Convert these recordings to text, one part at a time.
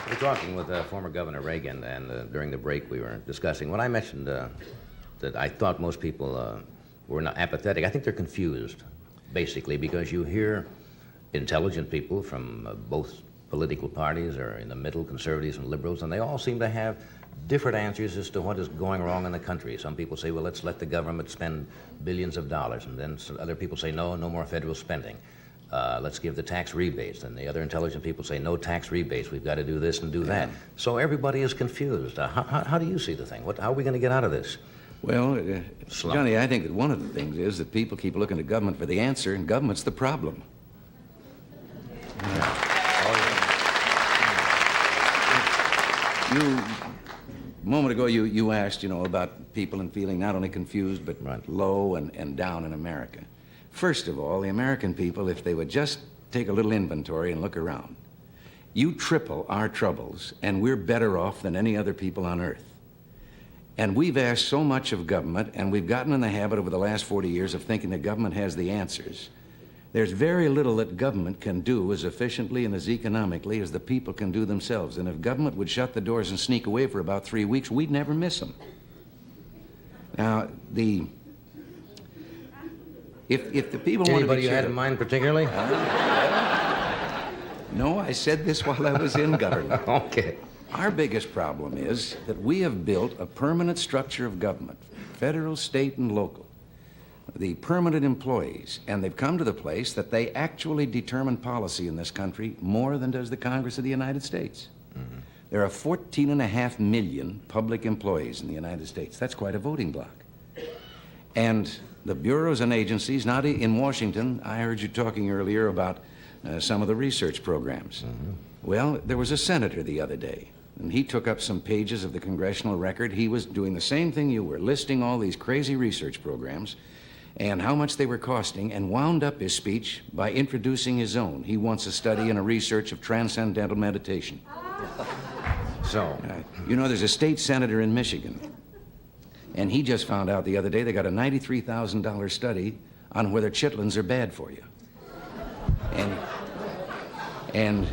We're talking with former Governor Reagan, and during the break we were discussing. When I mentioned that I thought most people were not apathetic, I think they're confused, basically, because you hear intelligent people from both political parties or in the middle, conservatives and liberals, and they all seem to have different answers as to what is going wrong in the country. Some people say, well, let's let the government spend billions of dollars, and then some other people say, no more federal spending. Let's give the tax rebates. And the other intelligent people say, no tax rebates. We've got to do this and do that. So everybody is confused. How do you see the thing? How are we going to get out of this? Well, Johnny, I think that one of the things is that people keep looking to government for the answer, and government's the problem. A moment ago, you asked, about people and feeling not only confused, but low and down in America. First of all, the American people, if they would just take a little inventory and look around, you triple our troubles, and we're better off than any other people on earth. And we've asked so much of government, and we've gotten in the habit over the last 40 years of thinking that government has the answers. There's very little that government can do as efficiently and as economically as the people can do themselves. And if government would shut the doors and sneak away for about 3 weeks, we'd never miss them. Now, if the people want to Anybody you had in mind particularly? No, I said this while I was in government. Okay. Our biggest problem is that we have built a permanent structure of government, federal, state, and local. The permanent employees, and they've come to the place that they actually determine policy in this country more than does the Congress of the United States. Mm-hmm. There are 14.5 million public employees in the United States. That's quite a voting bloc. And the bureaus and agencies, now in Washington, I heard you talking earlier about some of the research programs. Mm-hmm. Well, there was a senator the other day, and he took up some pages of the congressional record. He was doing the same thing you were, listing all these crazy research programs and how much they were costing, and wound up his speech by introducing his own. He wants a study and a research of transcendental meditation. So? There's a state senator in Michigan, and he just found out the other day they got a $93,000 study on whether chitlins are bad for you. And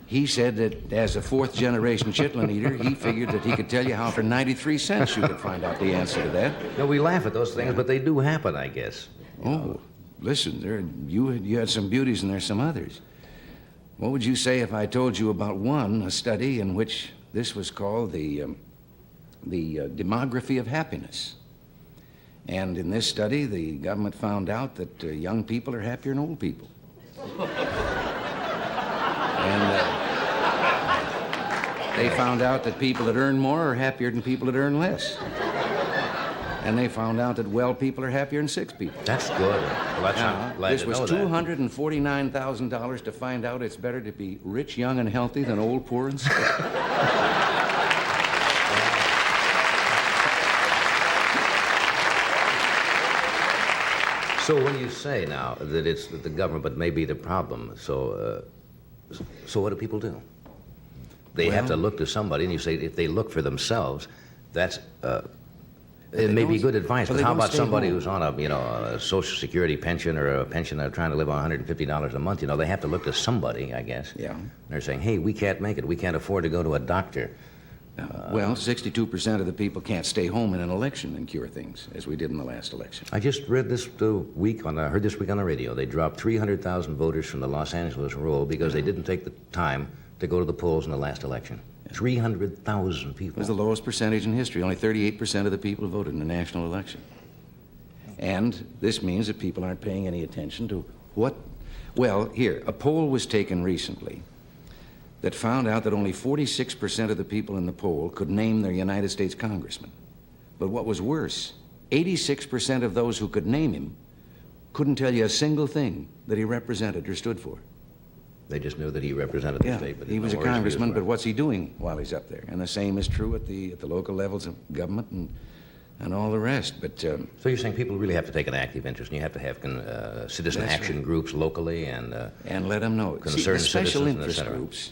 he said that as a fourth-generation chitlin eater, he figured that he could tell you how for 93 cents you could find out the answer to that. No, we laugh at those things, but they do happen, I guess. Oh, listen, you had some beauties and there's some others. What would you say if I told you about a study in which this was called the demography of happiness? And in this study, the government found out that young people are happier than old people. And they found out that people that earn more are happier than people that earn less. And they found out that well people are happier than sick people. That's good. Well, this was $249,000 to find out it's better to be rich, young, and healthy than old, poor, and sick. So when you say now that it's that the government may be the problem, so what do people do? They have to look to somebody, and you say if they look for themselves, that's it may be good advice. But how about somebody who's on a Social Security pension or a pension they're trying to live on $150 a month? They have to look to somebody, I guess. Yeah. They're saying, hey, we can't make it. We can't afford to go to a doctor. 62% of the people can't stay home in an election and cure things, as we did in the last election. I just read this week on the radio. They dropped 300,000 voters from the Los Angeles roll because they didn't take the time to go to the polls in the last election. 300,000 people. It was the lowest percentage in history. Only 38% of the people voted in the national election. And this means that people aren't paying any attention to what... Well, here, a poll was taken recently that found out that only 46% of the people in the poll could name their United States congressman. But what was worse, 86% of those who could name him couldn't tell you a single thing that he represented or stood for. They just knew that he represented the state. But he was a congressman, but what's he doing while he's up there? And the same is true at the local levels of government and all the rest. But so you're saying people really have to take an active interest, and you have to have citizen action groups locally and let them know. Concerned the special citizens, interest groups.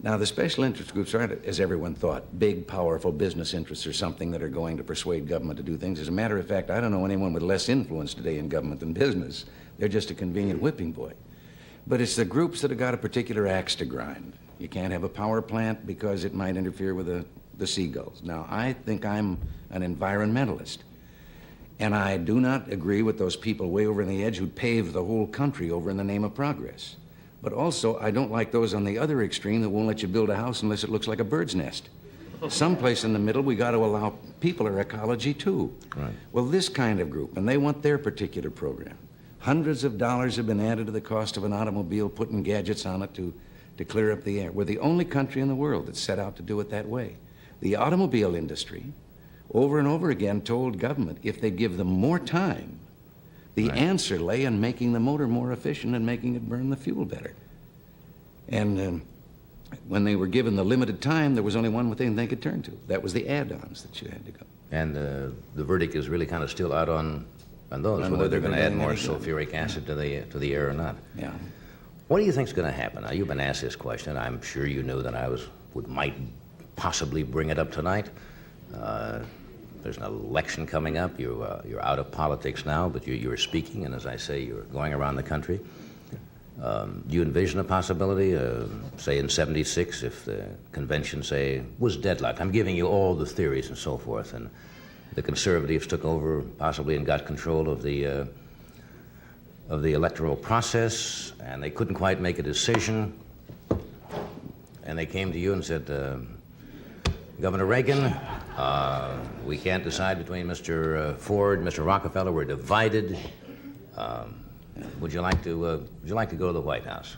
Now, the special interest groups aren't, as everyone thought, big, powerful business interests or something that are going to persuade government to do things. As a matter of fact, I don't know anyone with less influence today in government than business. They're just a convenient whipping boy. But it's the groups that have got a particular axe to grind. You can't have a power plant because it might interfere with the seagulls. Now, I think I'm an environmentalist, and I do not agree with those people way over on the edge who pave the whole country over in the name of progress. But also, I don't like those on the other extreme that won't let you build a house unless it looks like a bird's nest. Someplace in the middle, we got to allow people our ecology, too. Right. Well, this kind of group, and they want their particular program. Hundreds of dollars have been added to the cost of an automobile, putting gadgets on it to clear up the air. We're the only country in the world that's set out to do it that way. The automobile industry, over and over again, told government if they give them more time, the answer lay in making the motor more efficient and making it burn the fuel better. And when they were given the limited time, there was only one thing they could turn to. That was the add-ons that you had to go. And the verdict is really kind of still out on those, whether they're going to add more sulfuric acid to the air or not. Yeah. What do you think's going to happen? Now, you've been asked this question. I'm sure you knew that I might possibly bring it up tonight. There's an election coming up. You're out of politics now, but you're speaking, and as I say, you're going around the country. Do you envision a possibility, say in '76, if the convention, say, was deadlocked? I'm giving you all the theories and so forth, and the conservatives took over possibly and got control of the electoral process, and they couldn't quite make a decision, and they came to you and said, Governor Reagan, we can't decide between Mr. Ford and Mr. Rockefeller. We're divided. Would you like to go to the White House?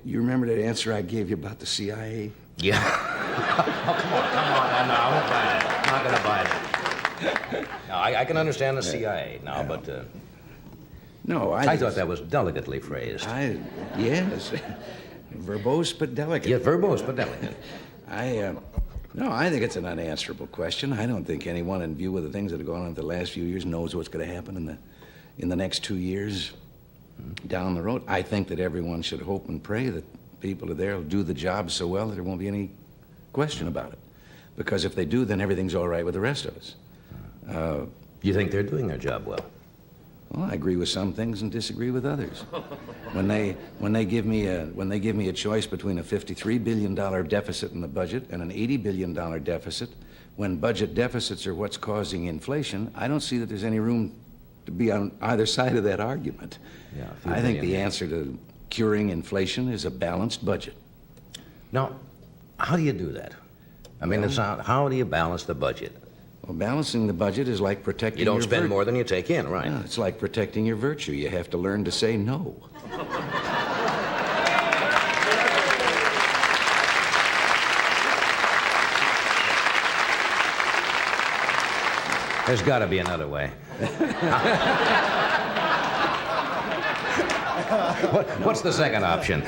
You remember that answer I gave you about the CIA? Yeah. Oh, come on. No, I won't buy it. I'm not going to buy it. No, I can understand the CIA now, but No, I thought that was delicately phrased. Yes. Verbose but delicate. Yeah, verbose but delicate. No, I think it's an unanswerable question. I don't think anyone, in view of the things that have gone on the last few years, knows what's going to happen in the next 2 years down the road. I think that everyone should hope and pray that people are there will do the job so well that there won't be any question about it. Because if they do, then everything's all right with the rest of us. You think they're doing their job well? Well, I agree with some things and disagree with others. When they give me a choice between a $53 billion deficit in the budget and an $80 billion deficit, when budget deficits are what's causing inflation, I don't see that there's any room to be on either side of that argument. Yeah, I think the answer to curing inflation is a balanced budget. Now, how do you do that? I mean, how do you balance the budget? Well, balancing the budget is like protecting You don't spend more than you take in, right? Yeah, it's like protecting your virtue. You have to learn to say no. There's got to be another way. What's the second option?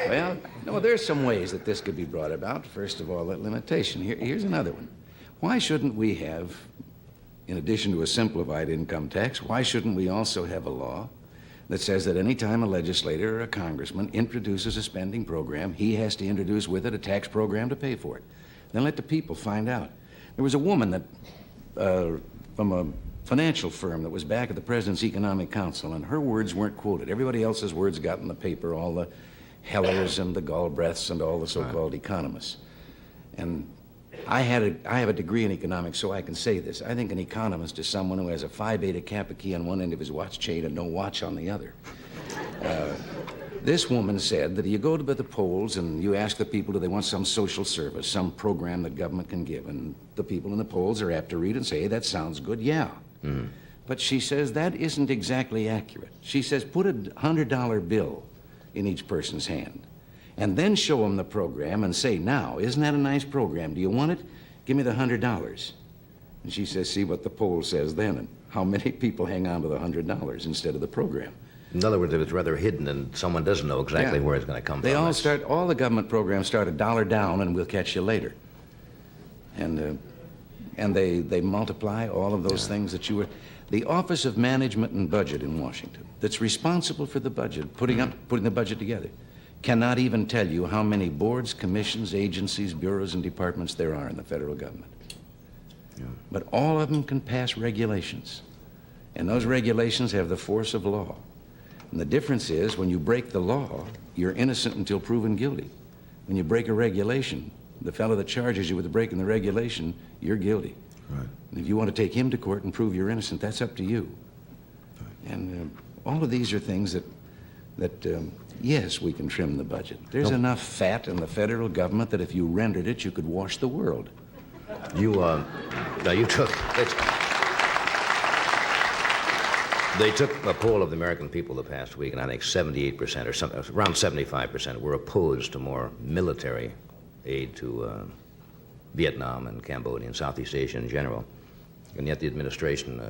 Well, no, there's some ways that this could be brought about. First of all, that limitation. Here's another one. Why shouldn't we have, in addition to a simplified income tax, why shouldn't we also have a law that says that any time a legislator or a congressman introduces a spending program, he has to introduce with it a tax program to pay for it? Then let the people find out. There was a woman that, from a financial firm that was back at the President's Economic Council, and her words weren't quoted. Everybody else's words got in the paper, all the Hellers and the Galbraiths and all the so-called economists. And I have a degree in economics, so I can say this. I think an economist is someone who has a Phi Beta Kappa key on one end of his watch chain and no watch on the other. This woman said that you go to the polls and you ask the people, do they want some social service, some program that government can give? And the people in the polls are apt to read and say, hey, that sounds good, yeah. Mm-hmm. But she says that isn't exactly accurate. She says put a $100 bill in each person's hand and then show them the program and say, now, isn't that a nice program? Do you want it? Give me the $100. And she says, see what the poll says then, and how many people hang on to the $100 instead of the program. In other words, if it's rather hidden and someone doesn't know exactly where it's going to come they from. All the government programs start $1 down and we'll catch you later. And they multiply all of those things that you were... The Office of Management and Budget in Washington, that's responsible for the budget, putting the budget together, cannot even tell you how many boards, commissions, agencies, bureaus, and departments there are in the federal government. Yeah. But all of them can pass regulations, and those regulations have the force of law. And the difference is when you break the law, you're innocent until proven guilty. When you break a regulation, the fellow that charges you with breaking the regulation, you're guilty. Right. And if you want to take him to court and prove you're innocent, that's up to you. Right. And all of these are things yes, we can trim the budget. There's enough fat in the federal government that if you rendered it, you could wash the world. Now you took... They took a poll of the American people the past week, and I think 78% or something, around 75% were opposed to more military aid to Vietnam and Cambodia and Southeast Asia in general. And yet the administration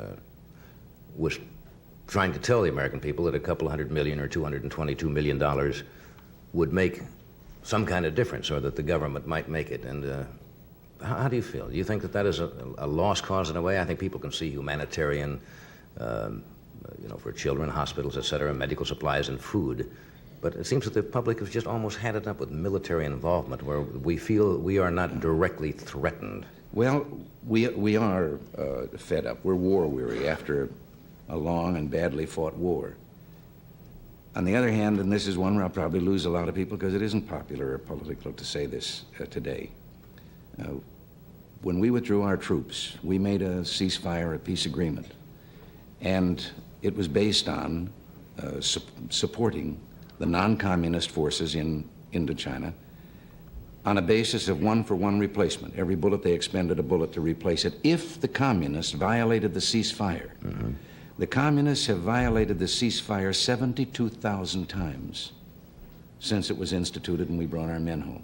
was trying to tell the American people that a couple $100 million or $222 million would make some kind of difference, or that the government might make it. And how do you feel? Do you think that that is a lost cause in a way? I think people can see humanitarian, for children, hospitals, et cetera, medical supplies and food. But it seems that the public has just almost had it up with military involvement, where we feel we are not directly threatened. Well, we are fed up. We're war-weary after a long and badly fought war. On the other hand, and this is one where I'll probably lose a lot of people because it isn't popular or political to say this today. When we withdrew our troops, we made a ceasefire, a peace agreement. And it was based on supporting the non-communist forces in Indochina on a basis of one-for-one replacement. Every bullet they expended a bullet to replace it if the communists violated the ceasefire. Mm-hmm. The communists have violated the ceasefire 72,000 times since it was instituted and we brought our men home.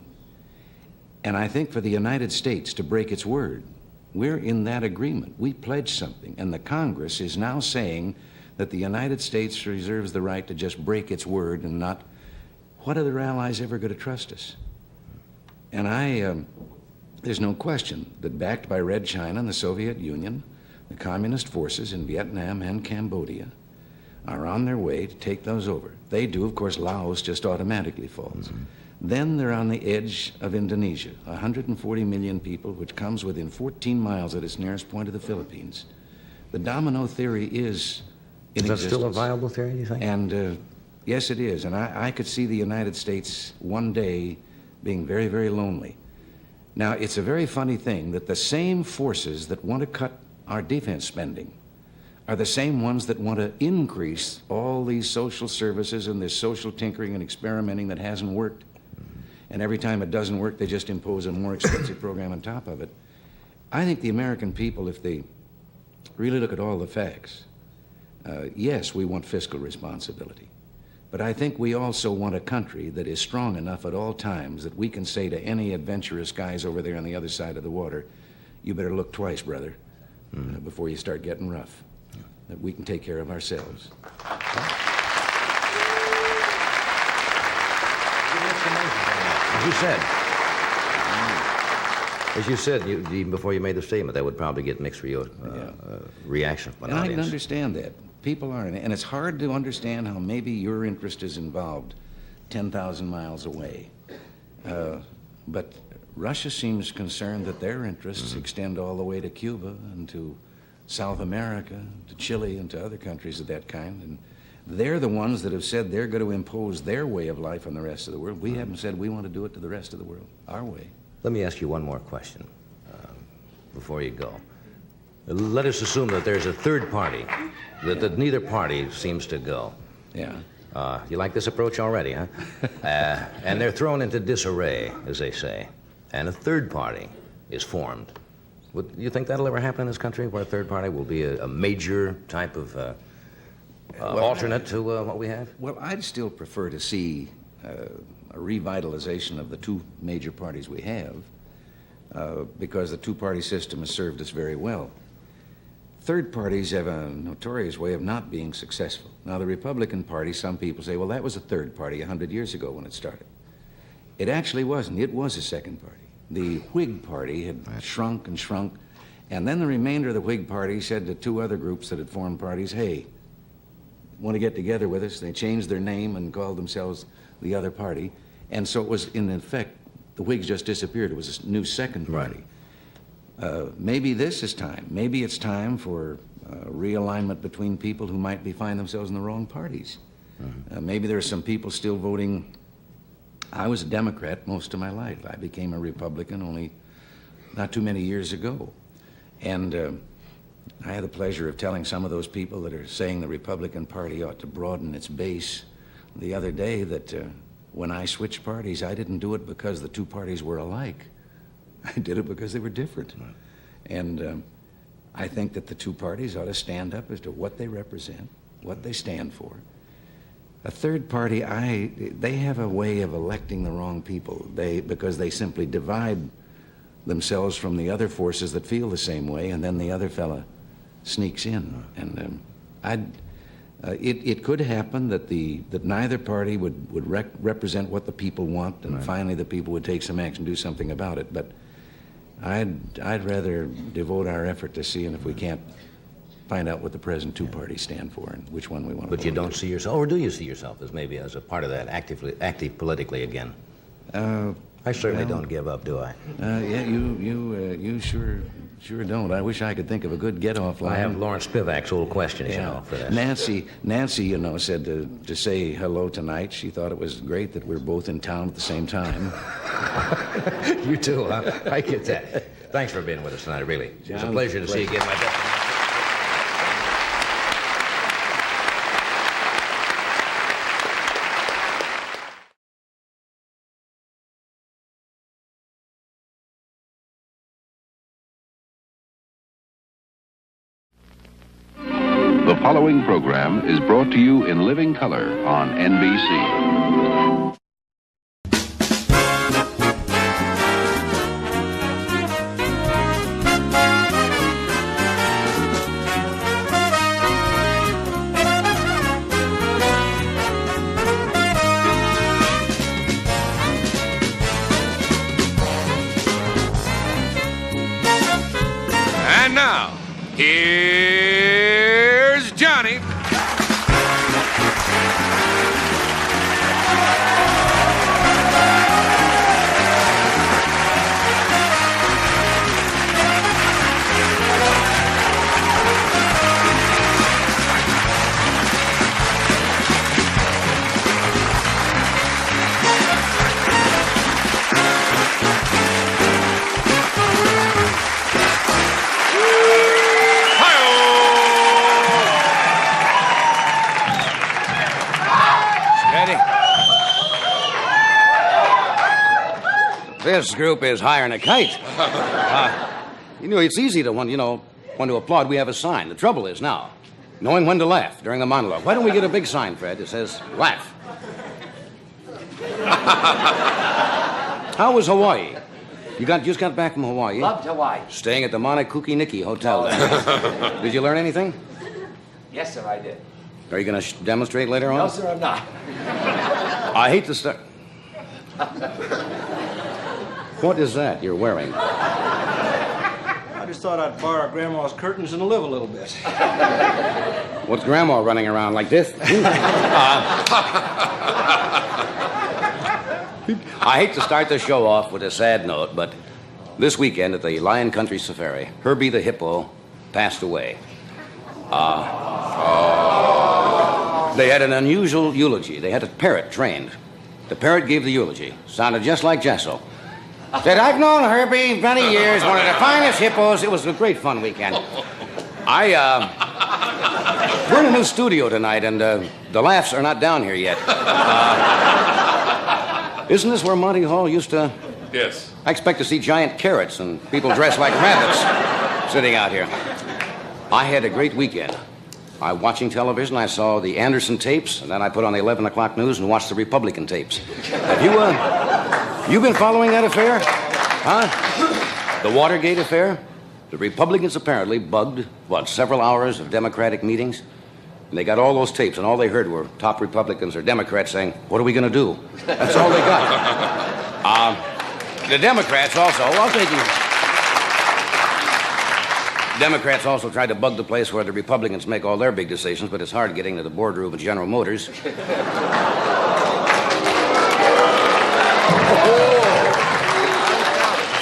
And I think for the United States to break its word, we're in that agreement. We pledged something, and the Congress is now saying that the United States reserves the right to just break its word and not, what are their allies ever going to trust us? And there's no question that backed by Red China and the Soviet Union, the communist forces in Vietnam and Cambodia are on their way to take those over. They do, of course, Laos just automatically falls. Mm-hmm. Then they're on the edge of Indonesia, 140 million people, which comes within 14 miles at its nearest point of the Philippines. The domino theory is in existence. Is that still a viable theory, do you think? And yes, it is. And I could see the United States one day being very, very lonely. Now, it's a very funny thing that the same forces that want to cut our defense spending are the same ones that want to increase all these social services and this social tinkering and experimenting that hasn't worked. And every time it doesn't work, they just impose a more expensive program on top of it. I think the American people, if they really look at all the facts, yes, we want fiscal responsibility. But I think we also want a country that is strong enough at all times that we can say to any adventurous guys over there on the other side of the water, you better look twice, brother, before you start getting rough. That we can take care of ourselves. As you said, even before you made the statement, that would probably get mixed reaction from an and audience. I can understand that. People are, and it's hard to understand how maybe your interest is involved 10,000 miles away. But Russia seems concerned that their interests extend all the way to Cuba and to South America, to Chile, and to other countries of that kind. And they're the ones that have said they're going to impose their way of life on the rest of the world. We haven't said we want to do it to the rest of the world, our way. Let me ask you one more question before you go. Let us assume that there's a third party, that neither party seems to go. Yeah. You like this approach already, huh? And they're thrown into disarray, as they say, and a third party is formed. Would you think that'll ever happen in this country, where a third party will be a major type of alternate to what we have? Well, I'd still prefer to see a revitalization of the two major parties we have, because the two-party system has served us very well. Third parties have a notorious way of not being successful. Now, the Republican Party, some people say, well, that was a third party 100 years ago when it started. It actually wasn't. It was a second party. The Whig Party had shrunk and shrunk, and then the remainder of the Whig Party said to two other groups that had formed parties, hey, want to get together with us? They changed their name and called themselves the other party. And so it was, in effect, the Whigs just disappeared. It was a new second party. Maybe this is time. Maybe it's time for realignment between people who might find themselves in the wrong parties. Maybe there are some people still voting. I was a Democrat most of my life. I became a Republican only not too many years ago. And I had the pleasure of telling some of those people that are saying the Republican Party ought to broaden its base the other day that when I switched parties, I didn't do it because the two parties were alike. I did it because they were different. And I think that the two parties ought to stand up as to what they represent, what they stand for. A third party, they have a way of electing the wrong people because they simply divide themselves from the other forces that feel the same way, and then the other fella sneaks in. And it could happen that neither party would represent what the people want, and finally the people would take some action, do something about it. But I'd rather devote our effort to seeing if we can't find out what the present two parties stand for and which one we want to. But you don't see yourself, or do you see yourself as maybe as a part of that, active politically again? I certainly don't give up, do I? Yeah, you sure don't. I wish I could think of a good get-off line. I have Lawrence Spivak's old questions, you know, for that. Nancy, you know, said to say hello tonight. She thought it was great that we're both in town at the same time. You too, huh? I get that. Thanks for being with us tonight, really. It was a pleasure to see you again, my best. The following program is brought to you in living color on NBC. And now, here's Johnny. This group is higher than a kite. It's easy to when to applaud. We have a sign. The trouble is now knowing when to laugh during the monologue. Why don't we get a big sign, Fred, that says laugh? How was Hawaii? You just got back from Hawaii? Loved Hawaii. Staying at the Mauna Kuki Hotel there. Did you learn anything? Yes, sir, I did. Are you going to demonstrate later on? No, sir, I'm not. I hate to start. What is that you're wearing? I just thought I'd borrow Grandma's curtains and live a little bit. What's Grandma running around like this? I hate to start the show off with a sad note, but this weekend at the Lion Country Safari, Herbie the hippo passed away. They had an unusual eulogy. They had a parrot trained. The parrot gave the eulogy. Sounded just like Jessel. Said, I've known Herbie many years, one of the finest hippos. It was a great fun weekend. We're in a new studio tonight, and the laughs are not down here yet. Isn't this where Monty Hall used to... Yes. I expect to see giant carrots and people dressed like rabbits sitting out here. I had a great weekend. Watching television, I saw the Anderson tapes, and then I put on the 11 o'clock news and watched the Republican tapes. Have you been following that affair? Huh? The Watergate affair? The Republicans apparently bugged, several hours of Democratic meetings? And they got all those tapes, and all they heard were top Republicans or Democrats saying, what are we going to do? That's all they got. The Democrats also, Democrats also tried to bug the place where the Republicans make all their big decisions, but it's hard getting to the boardroom of General Motors.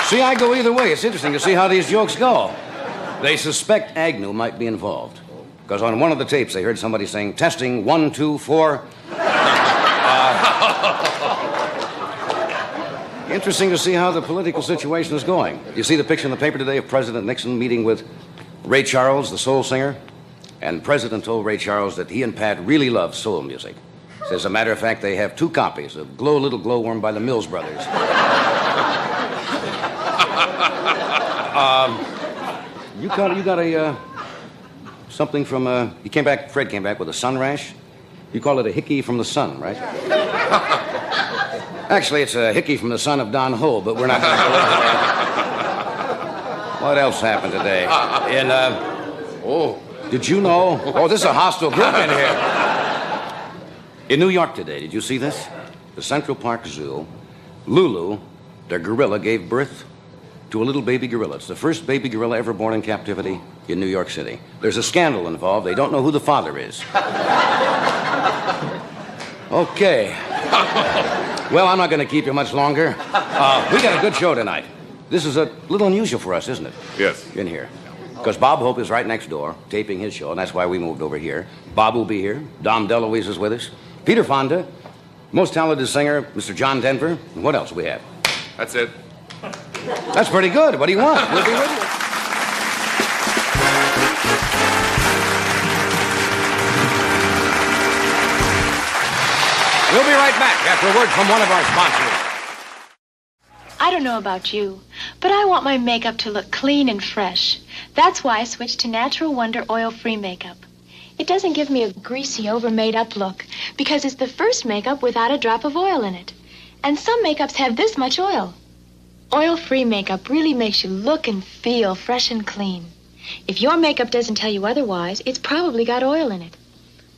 See, I go either way. It's interesting to see how these jokes go. They suspect Agnew might be involved. because on one of the tapes they heard somebody saying, testing, 1, 2, 4. Interesting to see how the political situation is going. You see the picture in the paper today of President Nixon meeting with Ray Charles, the soul singer? And the president told Ray Charles that he and Pat really love soul music. As a matter of fact, they have 2 copies of Glow Little Glowworm by the Mills Brothers. You got a, something from, Fred came back with a sun rash? You call it a hickey from the sun, right? Actually, it's a hickey from the son of Don Ho, but we're not going to go into that. What else happened today? Did you know? Oh, this is a hostile group in here. In New York today, did you see this? The Central Park Zoo, Lulu, their gorilla, gave birth to a little baby gorilla. It's the first baby gorilla ever born in captivity in New York City. There's a scandal involved. They don't know who the father is. Okay. Well, I'm not going to keep you much longer. We got a good show tonight. This is a little unusual for us, isn't it? Yes. In here. Because Bob Hope is right next door, taping his show, and that's why we moved over here. Bob will be here. Dom DeLuise is with us. Peter Fonda, most talented singer, Mr. John Denver. And what else do we have? That's it. That's pretty good. What do you want? We'll be with you. We'll be right back after a word from one of our sponsors. I don't know about you, but I want my makeup to look clean and fresh. That's why I switched to Natural Wonder oil-free makeup. It doesn't give me a greasy, over-made-up look because it's the first makeup without a drop of oil in it. And some makeups have this much oil. Oil-free makeup really makes you look and feel fresh and clean. If your makeup doesn't tell you otherwise, it's probably got oil in it.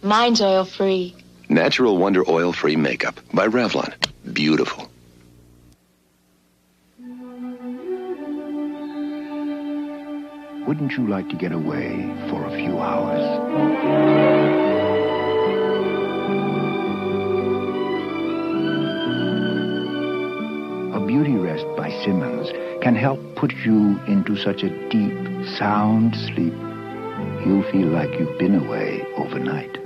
Mine's oil-free. Natural Wonder Oil-Free Makeup by Revlon. Beautiful. Wouldn't you like to get away for a few hours? A Beauty Rest by Simmons can help put you into such a deep, sound sleep, you'll feel like you've been away overnight.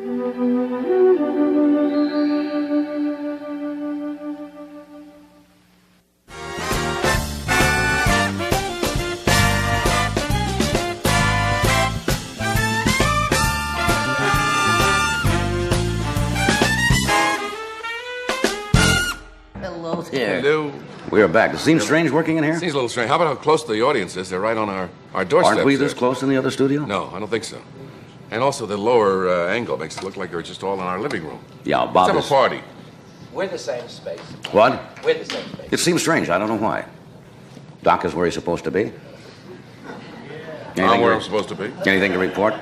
Hello. We are back. Does it seem strange working in here? Seems a little strange. How about how close the audience is? They're right on our doorstep. Aren't we this close in the other studio? No, I don't think so. And also the lower angle makes it look like they're just all in our living room. Yeah, Bob Let's have a party. We're the same space. What? We're the same space. It seems strange. I don't know why. Doc is where he's supposed to be. I'm where I'm supposed to be. Anything to report?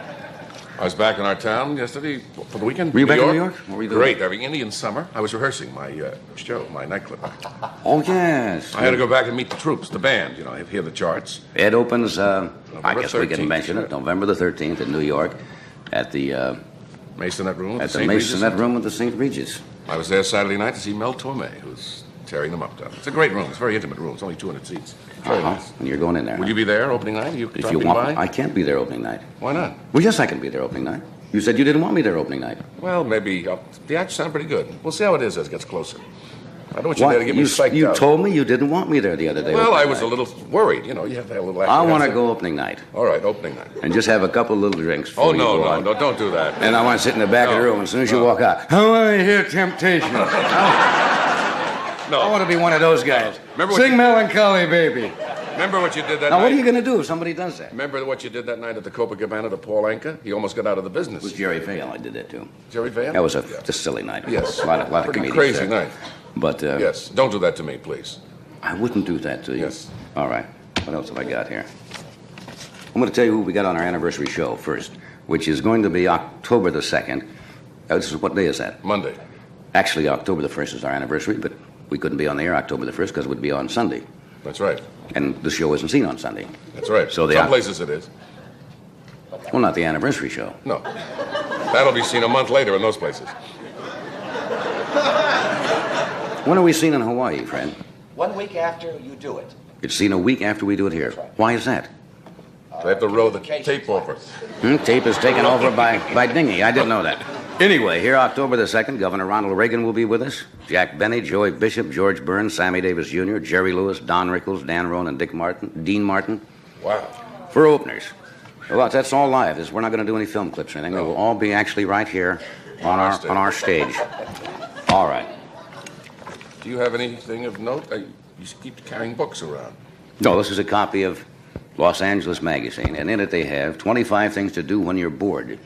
I was back in our town yesterday for the weekend. Were you back in New York? What were you doing? Great. Having Indian summer. I was rehearsing my show, my nightclub. Oh, yes. I had to go back and meet the troops, the band, hear the charts. It opens, I guess we 13th, can mention it, sure. November the 13th in New York at the Masonette Room. at the St. Regis. Masonette Room with the St. Regis. I was there Saturday night to see Mel Torme, who's tearing them up down. It's a great room. It's a very intimate room. It's only 200 seats. Very nice. And you're going in there. Will you be there opening night? Are you If dropping you want, by? I can't be there opening night. Why not? Well, yes, I can be there opening night. You said you didn't want me there opening night. Well, maybe the acts sound pretty good. We'll see how it is as it gets closer. I don't want you there to get me You psyched out. told me you didn't want me there the other day. Well, opening I was night. a little worried. You have to have a little. I want to go opening night All right, opening night. and just have a couple little drinks. Oh before you go out. no, don't do that. And I want to sit in the back of the room. As soon as you walk out, I want to hear Temptation. I want to be one of those guys. Remember what Sing you- Melancholy Baby. Remember what you did that Now, night? what are you going to do if somebody does that? Remember what you did that night at the Copacabana to Paul Anka? He almost got out of the business. It was Jerry Vale. I did that too. Jerry Van? That was a Yeah. just silly night. Yes. A lot of Pretty comedians crazy there. night. But Yes. Don't do that to me, please. I wouldn't do that to you. Yes. All right. What else have I got here? I'm going to tell you who we got on our anniversary show first, which is going to be October the 2nd. What day is that? Monday. Actually, October the 1st is our anniversary, but we couldn't be on the air October the 1st because it would be on Sunday. That's right. And the show isn't seen on Sunday. That's right. So Some places it is. Well, not the anniversary show. No. That'll be seen a month later in those places. When are we seen in Hawaii, Fred? 1 week after you do it. It's seen a week after we do it here. That's right. Why is that? They have to row the tape over. Tape is taken over by dinghy. I didn't know that. Anyway, here October the 2nd, Governor Ronald Reagan will be with us. Jack Benny, Joey Bishop, George Burns, Sammy Davis Jr., Jerry Lewis, Don Rickles, Dan Roan, and Dean Martin. Wow. For openers. Well, that's all live. We're not going to do any film clips or anything. No. They will all be actually right here on our stage. All right. Do you have anything of note? You keep carrying books around. No, this is a copy of Los Angeles Magazine, and in it they have 25 things to do when you're bored.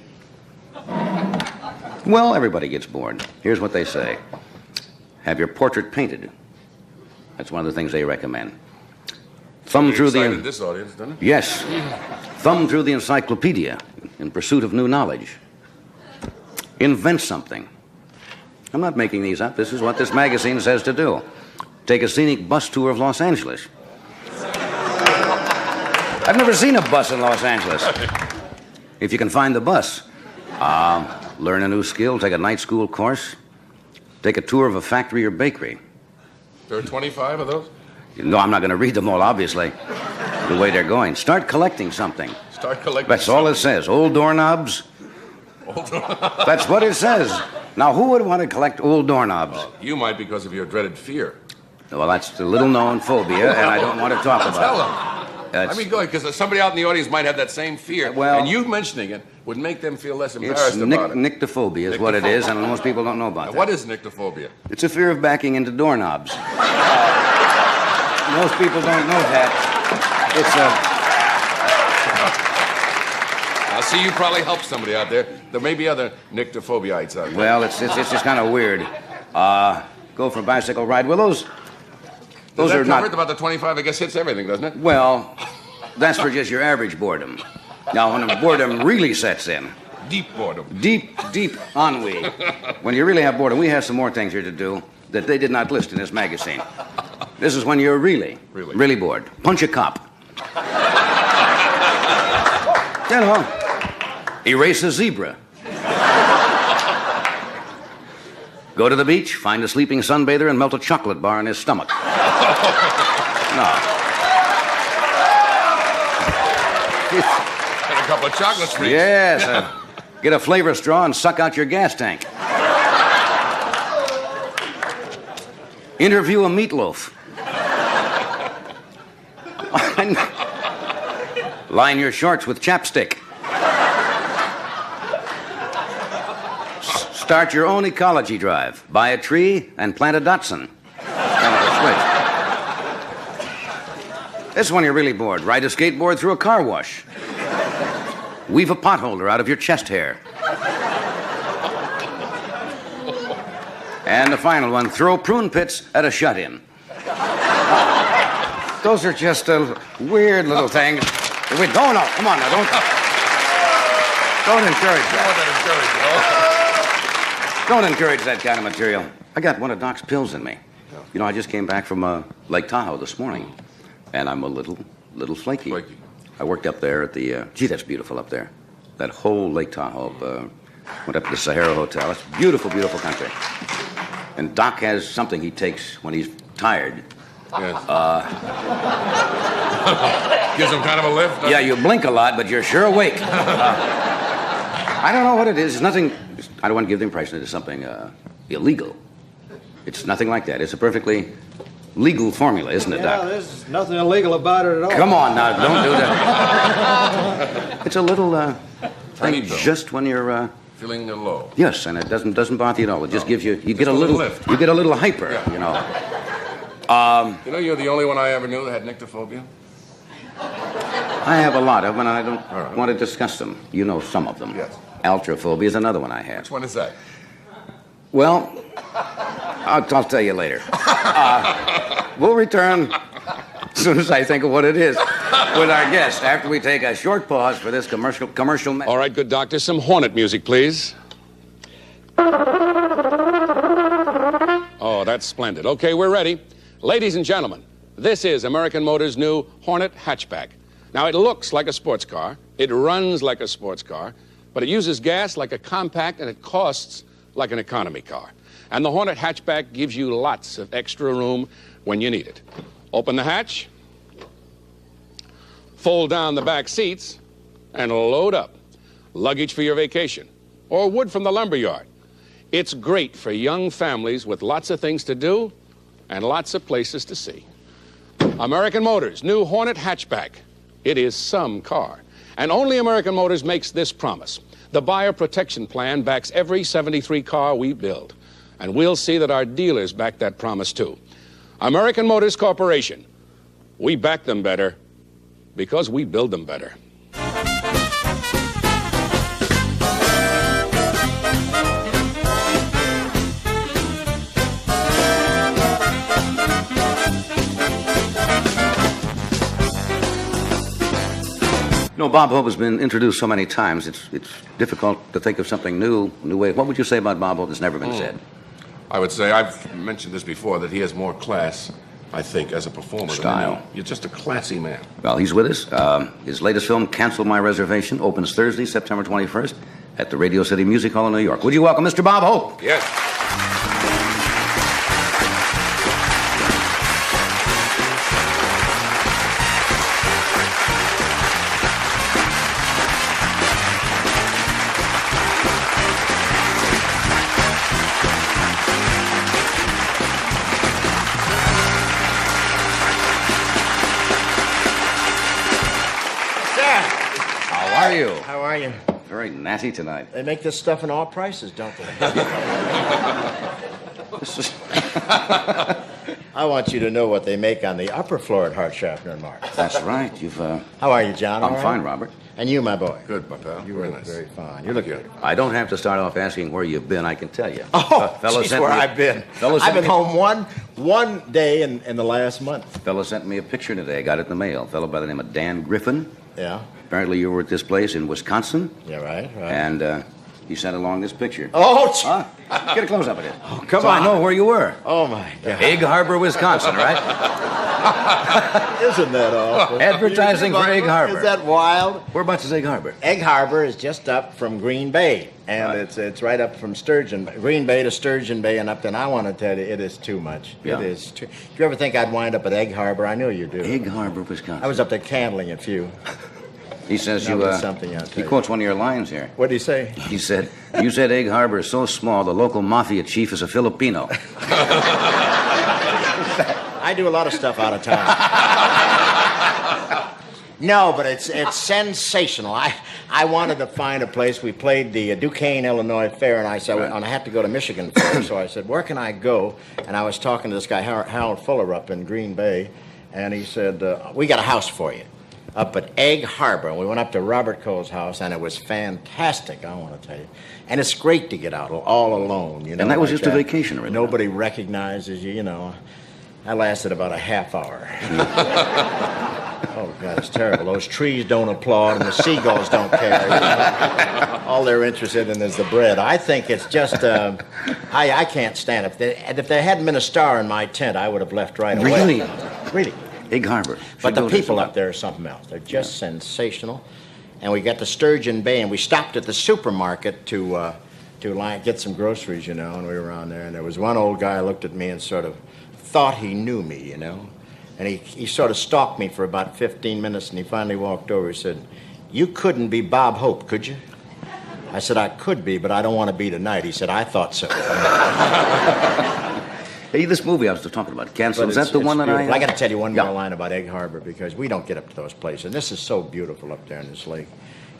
Well, everybody gets bored. Here's what they say. Have your portrait painted. That's one of the things they recommend. Thumb through excited this audience, doesn't it? Yes. Thumb through the encyclopedia in pursuit of new knowledge. Invent something. I'm not making these up. This is what this magazine says to do. Take a scenic bus tour of Los Angeles. I've never seen a bus in Los Angeles. If you can find the bus, learn a new skill, take a night school course, take a tour of a factory or bakery. There are 25 of those? No, I'm not going to read them all, obviously, the way they're going. Start collecting something. Start collecting That's all it says. Old doorknobs. That's what it says. Now, who would want to collect old doorknobs? You might because of your dreaded fear. Well, that's a little-known phobia, and I don't want to talk about Tell it. them. I mean, go ahead, because somebody out in the audience might have that same fear. Well, and you mentioning it would make them feel less It's embarrassed about it. nyctophobia is what it is, and most people don't know about Now, that. what is nyctophobia? It's a fear of backing into doorknobs. Most people don't know that. I see you probably helped somebody out there. There may be other nyctophobyites out there. Well, it's just kind of weird. Go for a bicycle ride. Well, those Does that are cover not... it? About the 25, I guess, hits everything, doesn't it? Well, that's for just your average boredom. Now, when the boredom really sets in, Deep boredom. deep ennui, when you really have boredom, we have some more things here to do that they did not list in this magazine. This is when you're really bored. Punch a cop. You know, erase a zebra. Go to the beach, find a sleeping sunbather, and melt a chocolate bar in his stomach. No. And a couple of chocolate treats. Yes. Get a flavor straw and suck out your gas tank. Interview a meatloaf. Line your shorts with chapstick. Start your own ecology drive. Buy a tree and plant a Datsun. This is when you're really bored. Ride a skateboard through a car wash. Weave a potholder out of your chest hair. And the final one, throw prune pits at a shut-in. Those are just weird little things. Wait, no, come on now, don't encourage that. Don't encourage that kind of material. I got one of Doc's pills in me. You know, I just came back from Lake Tahoe this morning, and I'm a little flaky. I worked up there at the, gee, that's beautiful up there. That whole Lake Tahoe, went up to the Sahara Hotel. It's beautiful, beautiful country. And Doc has something he takes when he's tired. Yes. Gives him kind of a lift? Yeah, you blink a lot, but you're sure awake. I don't know what it is. It's nothing. I don't want to give the impression that it's something illegal. It's nothing like that. It's a perfectly legal formula, isn't it, Doc? Yeah, there's nothing illegal about it at all. Come on now, don't do that. It's a little thing just when you're feeling low. Yes, and it doesn't bother you at all. It just gives you get a a little lift. you get a little hyper, you know. You know, you're the only one I ever knew that had nyctophobia. I have a lot of them, and I don't want to discuss them. You know some of them. Yes. Altrophobia is another one I have. Which one is that? Well, I'll tell you later. We'll return as soon as I think of what it is with our guest after we take a short pause for this commercial. All right, good doctor. Some Hornet music, please. Oh, that's splendid. Okay, we're ready. Ladies and gentlemen, this is American Motors' new Hornet hatchback. Now, it looks like a sports car, it runs like a sports car, but it uses gas like a compact, and it costs like an economy car. And the Hornet hatchback gives you lots of extra room when you need it. Open the hatch, fold down the back seats, and load up. Luggage for your vacation, or wood from the lumber yard. It's great for young families with lots of things to do and lots of places to see. American Motors, new Hornet hatchback. It is some car. And only American Motors makes this promise. The buyer protection plan backs every 73 car we build. And we'll see that our dealers back that promise too. American Motors Corporation. We back them better because we build them better. You know, Bob Hope has been introduced so many times, it's difficult to think of something new way. What would you say about Bob Hope that's never been said? I would say, I've mentioned this before, that he has more class, I think, as a performer. Style. Than you're just a classy man. Well, he's with us. His latest film, Cancel My Reservation, opens Thursday, September 21st at the Radio City Music Hall in New York. Would you welcome Mr. Bob Hope? Yes. How are you? Very natty tonight. They make this stuff in all prices, don't they? I want you to know what they make on the upper floor at Hart, Schaffner & Martin. That's right. You've. How are you, John? I'm fine, Robert. And you, my boy? Good, my pal. You Very look nice. very fine. You look good. I don't have to start off asking where you've been. I can tell you. Oh, Fella geez, sent where me- I've been. Fella I've sent been me- home one day in the last month. Fella sent me a picture today. I got it in the mail. A fellow by the name of Dan Griffin. Yeah. Apparently you were at this place in Wisconsin. Yeah, right. And he sent along this picture. Oh, Get a close-up of it. Oh, come so on. I know where you were. Oh, my God. Egg Harbor, Wisconsin, right? Isn't that awful? Advertising for Egg Harbor. Is that wild? Whereabouts is Egg Harbor? Egg Harbor is just up from Green Bay, and Right. it's right up from Green Bay to Sturgeon Bay and up there. And I want to tell you, it is too much. Yeah. It is too. Do you ever think I'd wind up at Egg Harbor? I know you do. Egg Harbor, Wisconsin. I was up there candling a few. He says Now you. there's something I'll tell He you. quotes one of your lines here. What did he say? He said, "You said Egg Harbor is so small, the local mafia chief is a Filipino." I do a lot of stuff out of town. No, but it's sensational. I wanted to find a place. We played the Duquesne, Illinois Fair, and I said, Right. and I had to go to Michigan Fair. So I said, where can I go? And I was talking to this guy, Harold Fuller, up in Green Bay, and he said, we got a house for you up at Egg Harbor. And we went up to Robert Cole's house, and it was fantastic, I want to tell you. And it's great to get out all alone, you know. And that was like just a vacation, really. Nobody recognizes you, you know. I lasted about a half hour. Oh, God, it's terrible. Those trees don't applaud and the seagulls don't care. You know? All they're interested in is the bread. I think it's just, I can't stand it. If there hadn't been a star in my tent, I would have left right away. Really? Really. Egg Harbor. But the Should go people there up there are something else. They're just sensational. And we got to Sturgeon Bay, and we stopped at the supermarket to get some groceries, you know, and we were around there. And there was one old guy who looked at me and sort of thought he knew me, you know. And he sort of stalked me for about 15 minutes, and he finally walked over. He said, "You couldn't be Bob Hope, could you?" I said, "I could be, but I don't want to be tonight." He said, "I thought so." Hey, this movie I was talking about, Cancel, But is that the one that beautiful. I... I got to tell you one Yeah. more line about Egg Harbor, because we don't get up to those places. And this is so beautiful up there in this lake.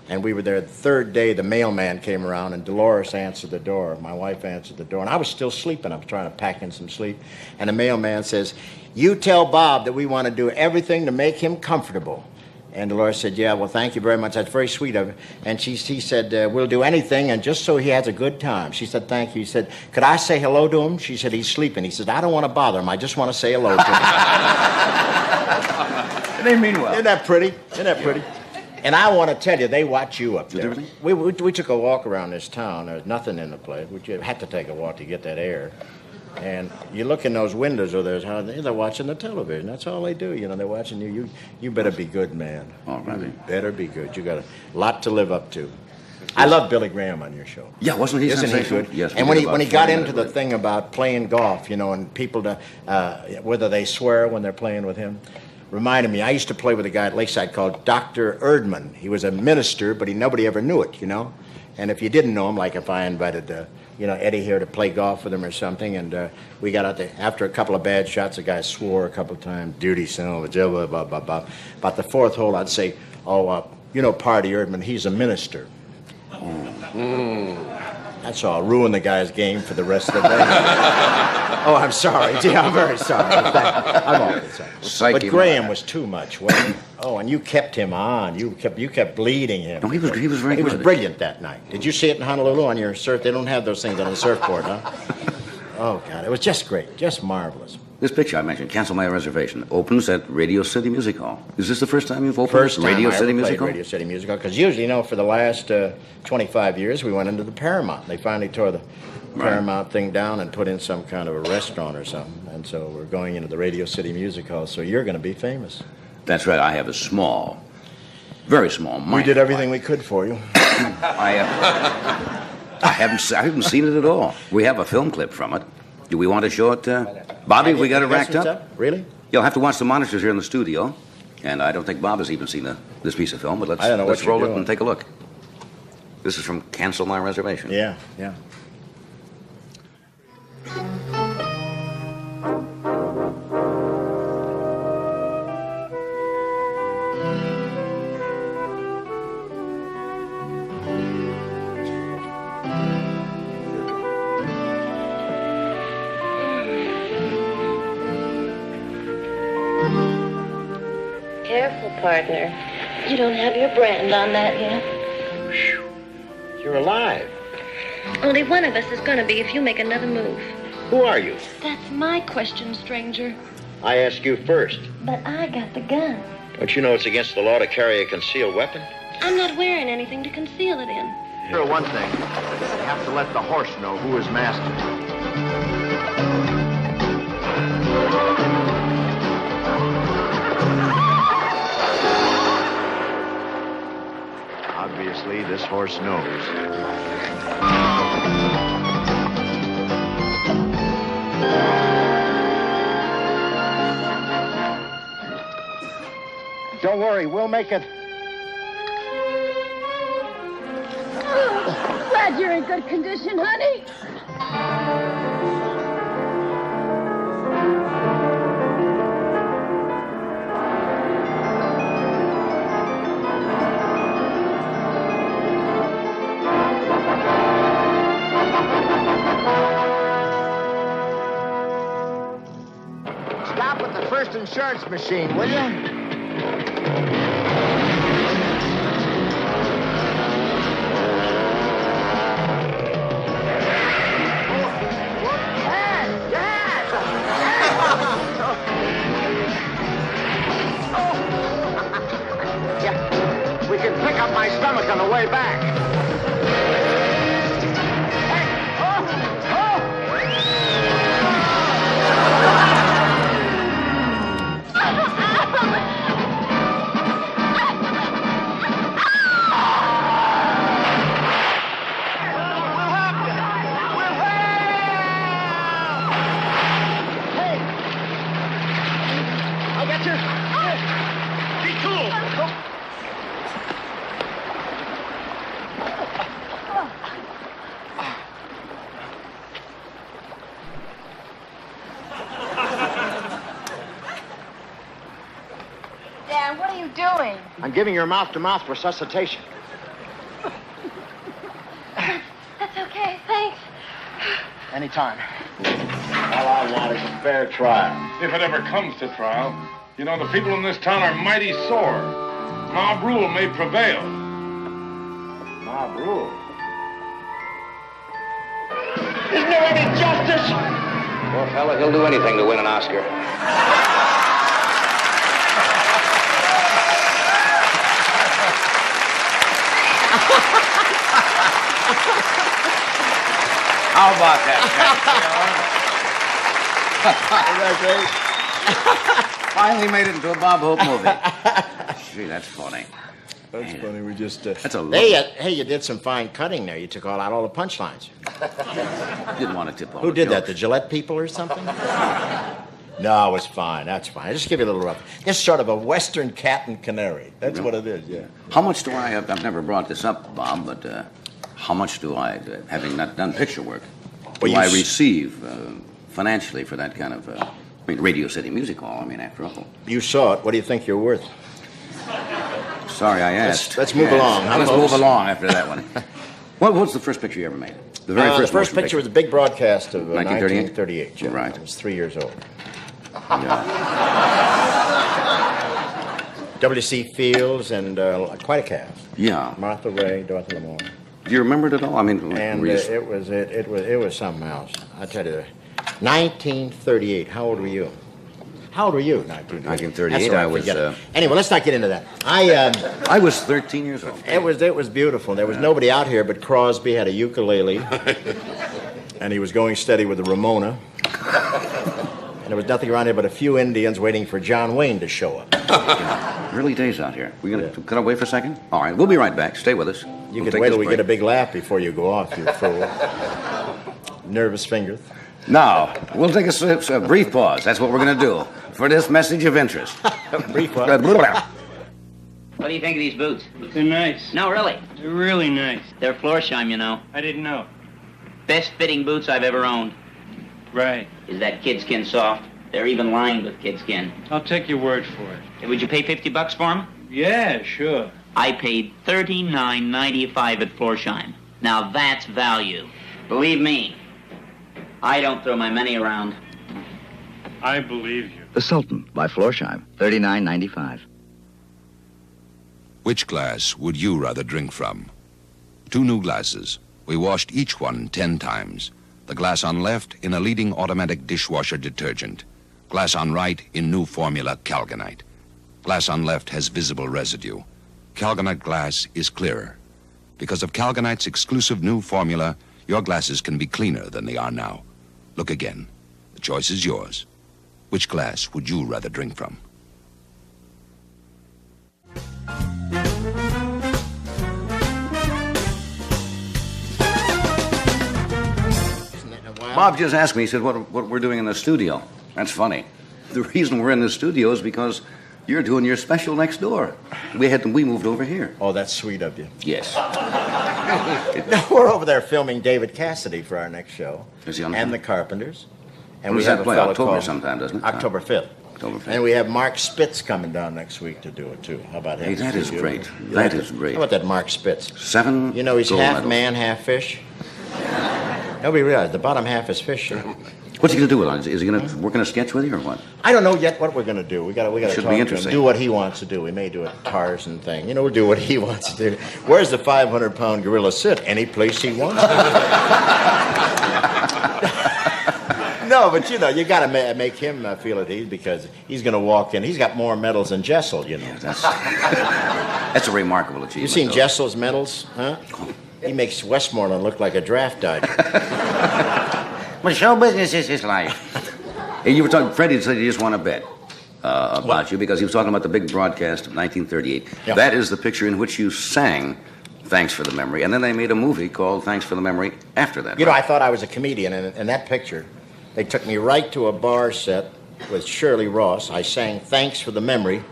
And we were there the third day. The mailman came around, and Dolores answered the door. My wife answered the door. And I was still sleeping. I was trying to pack in some sleep. And the mailman says, "You tell Bob that we want to do everything to make him comfortable." And Dolores said, "Yeah, well, thank you very much. That's very sweet of you." And he said, "We'll do anything, and just so he has a good time." She said, "Thank you." He said, "Could I say hello to him?" She said, "He's sleeping." He said, "I don't want to bother him. I just want to say hello to him." They mean well. Isn't that pretty? Isn't that pretty? And I want to tell you, they watch you up there. We took a walk around this town. There's nothing in the place. We had to take a walk to get that air. And you look in those windows, or they're watching the television. That's all they do. You know, they're watching you. You better be good, man. All right. You better be good. You got a lot to live up to. I love Billy Graham on your show. Yeah, wasn't he Isn't he sensational? good? Yes. And we when did he about when he got 40 into minutes the with it. thing about playing golf, you know, and people whether they swear when they're playing with him, reminded me, I used to play with a guy at Lakeside called Dr. Erdman. He was a minister, but nobody ever knew it, you know? And if you didn't know him, like if I invited, Eddie here to play golf with him or something, and we got out there, after a couple of bad shots, the guy swore a couple of times, duty, son of a blah, blah, blah, blah. About the fourth hole, I'd say, Party Erdman, he's a minister. That's all. Ruin the guy's game for the rest of the day. Oh, I'm sorry. Yeah, I'm very sorry. I'm always sorry. But Graham was too much, wasn't he? Oh, and you kept him on. You kept bleeding him. No, he was very good. He was brilliant that night. Did you see it in Honolulu on your surf? They don't have those things on the surfboard, huh? Oh, God. It was just great. Just marvelous. This picture I mentioned, Cancel My Reservation, opens at Radio City Music Hall. Is this the first time you've opened Radio City Music Hall? Radio City Music Hall, because usually, for the last 25 years, we went into the Paramount. They finally tore the Paramount thing down and put in some kind of a restaurant or something. And so we're going into the Radio City Music Hall, so you're going to be famous. That's right. I have a small, very small mic. We did everything we could for you. I haven't seen it at all. We have a film clip from it. Do we want to show it? Bobby, we got it racked up? Really? You'll have to watch the monitors here in the studio. And I don't think Bob has even seen this piece of film, but let's roll it and take a look. This is from Cancel My Reservation. Yeah. Careful, partner. You don't have your brand on that yet. You're alive. Only one of us is going to be if you make another move. Who are you? That's my question, stranger. I ask you first. But I got the gun. Don't you know it's against the law to carry a concealed weapon? I'm not wearing anything to conceal it in. Sure, one thing. You have to let the horse know who is master. Obviously, this horse knows. Don't worry, we'll make it. Glad you're in good condition, honey. Stop at the first insurance machine, will you? Yeah, we can pick up my stomach on the way back. Dan, what are you doing? I'm giving her mouth-to-mouth resuscitation. That's okay, thanks. Anytime. All I want is a fair trial. If it ever comes to trial, the people in this town are mighty sore. Mob rule may prevail. Mob rule? Isn't there any justice? Poor fella, he'll do anything to win an Oscar. How about that? Isn't that great? Finally made it into a Bob Hope movie. Gee, that's funny. That's funny. We just. That's a. Hey, you did some fine cutting there. You took out all the punchlines. Didn't want to tip over. Who did that? The Gillette people or something? No, it was fine. That's fine. I just give you a little rough. It's sort of a Western cat and canary. That's what it is, yeah. How much do I, I've never brought this up, Bob, but how much do I, having not done picture work, do I receive financially for that kind of, I mean, Radio City Music Hall, I mean, after all. You saw it. What do you think you're worth? Sorry I asked. Let's move along. Let's move along after that one. What was the first picture you ever made? The very the first picture was a big broadcast of 1938. Yeah. Right. I was 3 years old. Yeah. W.C. Fields and quite a cast. Yeah. Martha Ray, Dorothy Lamour. Do you remember it at all? I mean, and it was something else. I tell you, 1938. How old were you? How old were you? 1938. I was. Anyway, let's not get into that. I was 13 years old. It was beautiful. There was nobody out here, but Crosby had a ukulele, and he was going steady with the Ramona. And there was nothing around here but a few Indians waiting for John Wayne to show up. Early days out here. We're gonna cut away for a second. All right, we'll be right back. Stay with us. You can wait till we get a big laugh before you go off, you fool. Nervous fingers. Now, we'll take a brief pause. That's what we're going to do for this message of interest. Brief pause. What do you think of these boots? They're nice. No, really. They're really nice. They're Florsheim, you know. I didn't know. Best fitting boots I've ever owned. Right. Is that kid skin soft? They're even lined with kid skin. I'll take your word for it. Hey, would you pay $50 for them? Yeah, sure. I paid $39.95 at Florsheim. Now that's value. Believe me. I don't throw my money around. I believe you. The Sultan by Florsheim, $39.95. Which glass would you rather drink from? 2 new glasses. We washed each one 10 times. The glass on left in a leading automatic dishwasher detergent. Glass on right in new formula Calgonite. Glass on left has visible residue. Calgonite glass is clearer. Because of Calgonite's exclusive new formula, your glasses can be cleaner than they are now. Look again. The choice is yours. Which glass would you rather drink from? Bob just asked me, he said, what we're doing in the studio. That's funny. The reason we're in the studio is because you're doing your special next door. We moved over here. Oh, that's sweet of you. Yes. No, we're over there filming David Cassidy for our next show. Is he on and the Carpenters. And we have a play? October sometime, doesn't it? October 5th. October 5th. And we have Mark Spitz coming down next week to do it, too. How about him? Hey, that is great. That is great. How about that Mark Spitz? 7 You know, he's gold half medals. man, half fish. Nobody realized the bottom half is fish. What's he going to do with it? Is he going to work on a sketch with you or what? I don't know yet what we're going to do. We got to Should talk be to interesting. him, do what he wants to do. We may do a Tarzan thing. You know, we'll do what he wants to do. Where's the 500-pound gorilla sit? Any place he wants. No, but you know, you got to make him feel at ease because he's going to walk in. He's got more medals than Jessel, you know. Yeah, that's a remarkable achievement. You seen though. Jessel's medals, huh? He makes Westmoreland look like a draft dodger. Well, show business is his life. Hey, you were talking, Freddie said he just won a bet about you because he was talking about the big broadcast of 1938. Yeah. That is the picture in which you sang Thanks for the Memory, and then they made a movie called Thanks for the Memory after that. You know, I thought I was a comedian, and in that picture, they took me right to a bar set with Shirley Ross. I sang Thanks for the Memory,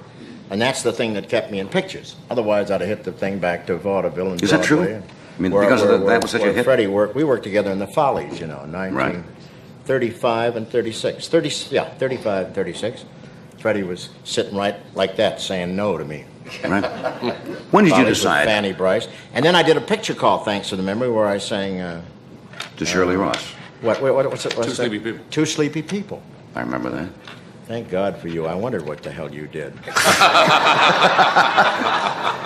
and that's the thing that kept me in pictures. Otherwise, I'd have hit the thing back to vaudeville and Is that true? Broadway. I mean, because that was such a hit? Freddie worked, we worked together in the Follies, you know, in 1935 and 36. 35 and 36. Freddie was sitting right like that saying no to me. Right. When did you Follies decide? with Fanny Bryce. And then I did a picture called Thanks for the Memory where I sang... to Shirley Ross. What's it? Two Sleepy People. Two Sleepy People. I remember that. Thank God for you. I wondered what the hell you did.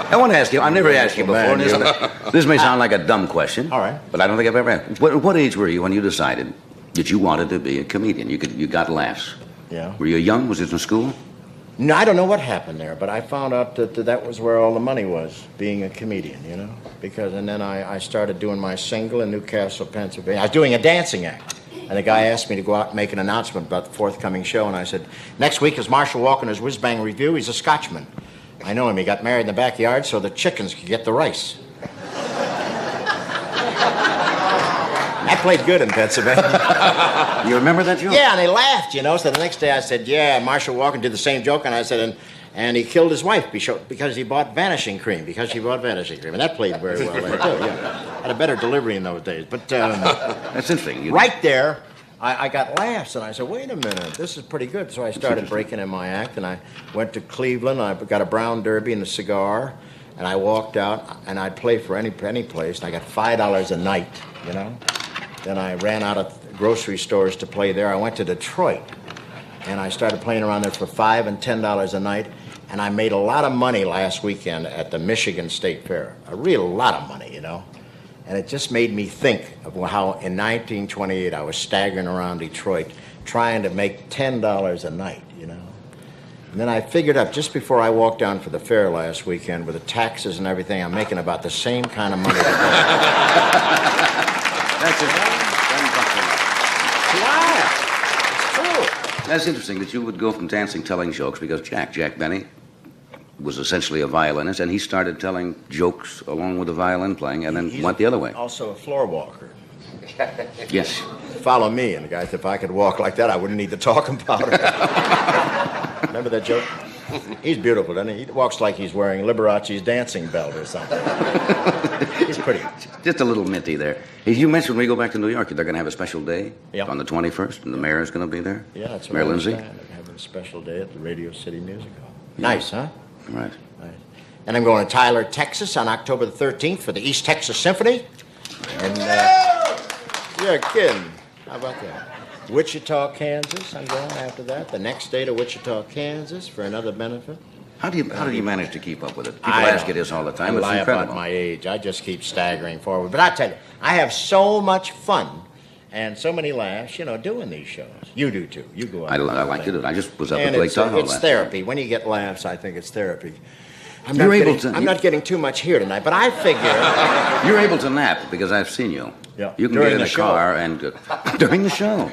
I want to ask you, I've never asked you before, Man, and this may sound like a dumb question. All right. But I don't think I've ever asked. What age were you when you decided that you wanted to be a comedian? You got laughs. Yeah. Were you young? Was it in school? No, I don't know what happened there, but I found out that was where all the money was, being a comedian, you know? And then I started doing my single in Newcastle, Pennsylvania. I was doing a dancing act. And the guy asked me to go out and make an announcement about the forthcoming show, and I said, next week is Marshall Walkender's Whiz Bang Review. He's a Scotchman. I know him. He got married in the backyard so the chickens could get the rice. That played good in Pennsylvania. You remember that joke? Yeah, and they laughed, you know. So the next day I said, yeah, Marshall Walker did the same joke, and I said, and he killed his wife because he bought vanishing cream, And that played very well there, too, yeah. Had a better delivery in those days. But that's interesting. Right there, I got laughs, and I said, wait a minute, this is pretty good. So I started breaking in my act, and I went to Cleveland. I got a brown derby and a cigar, and I walked out, and I'd play for any place, and I got $5 a night, you know. Then I ran out of grocery stores to play there. I went to Detroit, and I started playing around there for $5 and $10 a night, and I made a lot of money last weekend at the Michigan State Fair. A real lot of money, you know. And it just made me think of how in 1928 I was staggering around Detroit trying to make $10 a night, you know. And then I figured up just before I walked down for the fair last weekend with the taxes and everything, I'm making about the same kind of money. That's it. It's true. That's interesting that you would go from dancing telling jokes because Jack Benny was essentially a violinist, and he started telling jokes along with the violin playing, and then went the other way. Also a floor walker. Yes. Follow me, and the guy said, if I could walk like that, I wouldn't need the talcum powder. Remember that joke? He's beautiful, doesn't he? He walks like he's wearing Liberace's dancing belt or something. He's pretty. Just a little minty there. Hey, you mentioned when we go back to New York, they're going to have a special day on the 21st, and the mayor is going to be there. Yeah, that's right. Mayor Lindsay. They're having a special day at the Radio City Music Hall. Nice, huh? Right. Nice. And I'm going to Tyler, Texas on October the 13th for the East Texas Symphony. And, you're kidding. How about that? Wichita, Kansas, I'm going after that. The next day to Wichita, Kansas for another benefit. How do you manage to keep up with it? People ask you this all the time. I It's lie incredible. about my age. I just keep staggering forward. But I tell you, I have so much fun and so many laughs, you know, doing these shows. You do, too. You go out. I like to do it. I just was up And at Lake Tahoe it's last therapy. When you get laughs, I think it's therapy. I'm not getting too much here tonight, but I figure... You're able to nap because I've seen you. Yeah. You can During get in the a show. car and... during the show.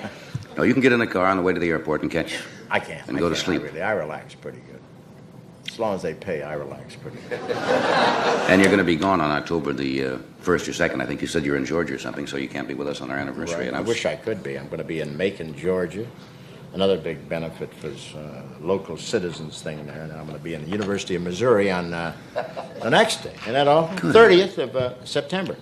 No, you can get in a car on the way to the airport and catch... I can't. And go to sleep. I relax pretty good. As long as they pay, I relax pretty good. And you're going to be gone on October the 1st or 2nd. I think you said you're in Georgia or something, so you can't be with us on our anniversary. Right. And I wish I could be. I'm going to be in Macon, Georgia. Another big benefit for local citizens thing there. And I'm going to be in the University of Missouri on the next day. Isn't that all? 30th of September.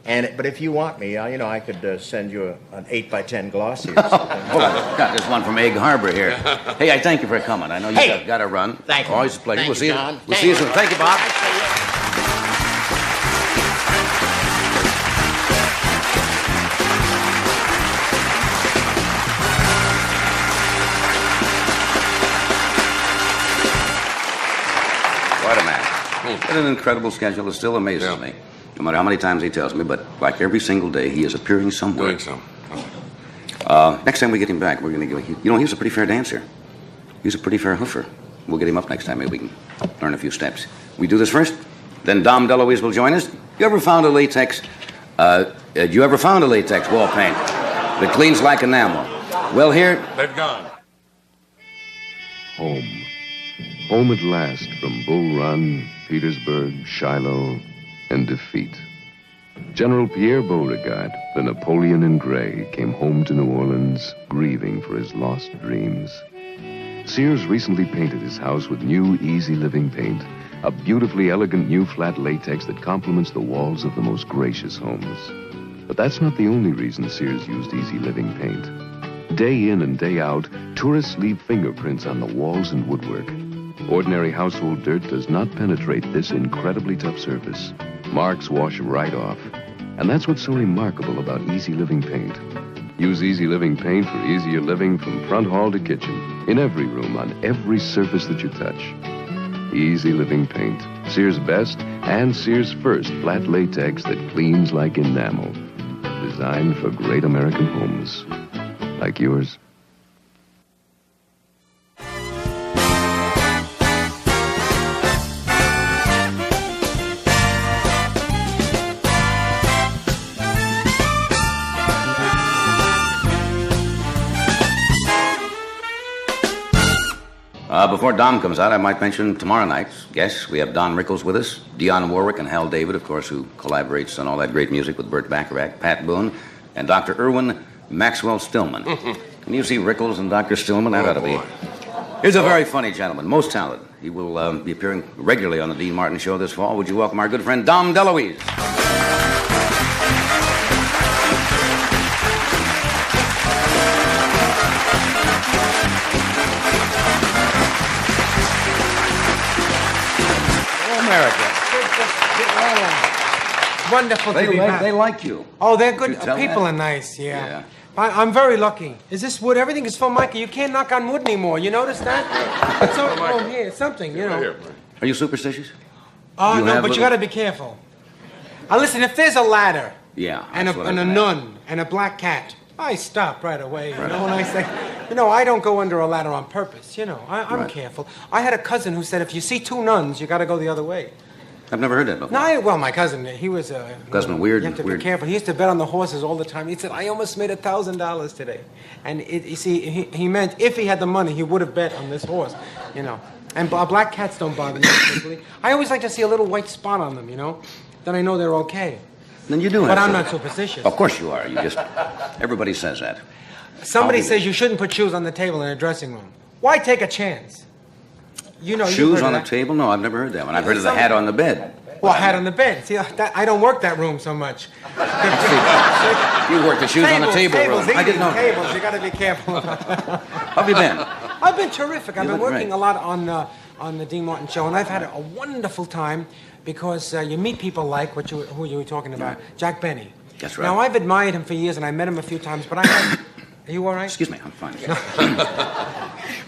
But if you want me, you know, I could send you an 8x10 glossy or something. Hold on. Got this one from Egg Harbor here. Hey, I thank you for coming. I know you've got to run. Thank you. Always a pleasure. Thank We'll see you. John. We'll see you soon. Thank you, Bob. What a man. What an incredible schedule. It still amazes me. No matter how many times he tells me, but like every single day, he is appearing somewhere. Doing some. Next time we get him back, we're going to give... You know, he's a pretty fair dancer. He's a pretty fair hoofer. We'll get him up next time. Maybe we can learn a few steps. We do this first, then Dom DeLuise will join us. You ever found a latex... you ever found a latex wall paint that cleans like enamel? Well, here... They've gone. Home. Home at last from Bull Run, Petersburg, Shiloh, and defeat. General Pierre Beauregard, the Napoleon in gray, came home to New Orleans, grieving for his lost dreams. Sears recently painted his house with new Easy Living paint, a beautifully elegant new flat latex that complements the walls of the most gracious homes. But that's not the only reason Sears used Easy Living paint. Day in and day out, tourists leave fingerprints on the walls and woodwork. Ordinary household dirt does not penetrate this incredibly tough surface. Marks wash right off. And that's what's so remarkable about Easy Living paint. Use Easy Living paint for easier living from front hall to kitchen, in every room, on every surface that you touch. Easy Living paint, Sears' best and Sears' first flat latex that cleans like enamel. Designed for great American homes, like yours. Before Dom comes out, I might mention tomorrow night's guests. We have Don Rickles with us, Dionne Warwick and Hal David, of course, who collaborates on all that great music with Burt Bacharach, Pat Boone, and Dr. Irwin Maxwell Stillman. Can you see Rickles and Dr. Stillman? That ought to be. Here's a very funny gentleman, most talented. He will be appearing regularly on the Dean Martin Show this fall. Would you welcome our good friend Dom DeLuise? America. Wonderful to be back. They like you. Oh, they're good. You tell People that? are nice, yeah. I'm very lucky. Is this wood? Everything is full, Michael. You can't knock on wood anymore. You notice that? Here, something, you know. Are you superstitious? Oh, no, but you got to be careful. Listen, if there's a ladder and a nun and a black cat, I stop right away. You know, when I say, I don't go under a ladder on purpose. I'm careful. I had a cousin who said if you see two nuns, you got to go the other way. I've never heard that before. No, well, my cousin, he was Cousin weird. You have to be careful. He used to bet on the horses all the time. He said, I almost made $1,000 today. And you see, he meant if he had the money, he would have bet on this horse, And black cats don't bother me particularly. I always like to see a little white spot on them, Then I know they're okay. Then you do have But I'm to. not superstitious. Of course you are. Everybody says that. Somebody says you shouldn't put shoes on the table in a dressing room. Why take a chance? Shoes on the table? No, I've never heard that one. I've heard of the hat on the bed. Well, hat on the bed. See, I don't work that room so much. You work the shoes on the table room. I didn't know that. Tables, you got to be careful. How have you been? I've been terrific. I've been working great. a lot on the Dean Martin Show, and I've had a wonderful time because you meet people like who you were talking about, Jack Benny. That's right. Now, I've admired him for years, and I met him a few times, but I had... Are you all right? Excuse me, I'm fine.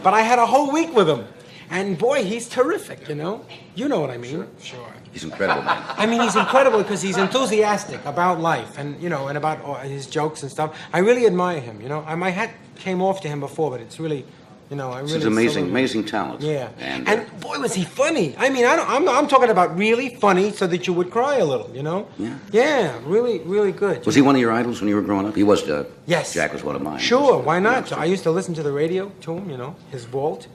But I had a whole week with him. And boy, he's terrific, You know what I mean? Sure. He's incredible, man. I mean, he's incredible because he's enthusiastic about life and, and about his jokes and stuff. I really admire him, My hat came off to him before, but it's really, I really... It's amazing talent. Yeah. And boy, was he funny. I mean, I'm talking about really funny so that you would cry a little, Yeah. Yeah, really, really good. Was he one of your idols when you were growing up? He was, Yes. Jack was one of mine. Sure, why not? I used to listen to the radio to him, his vault,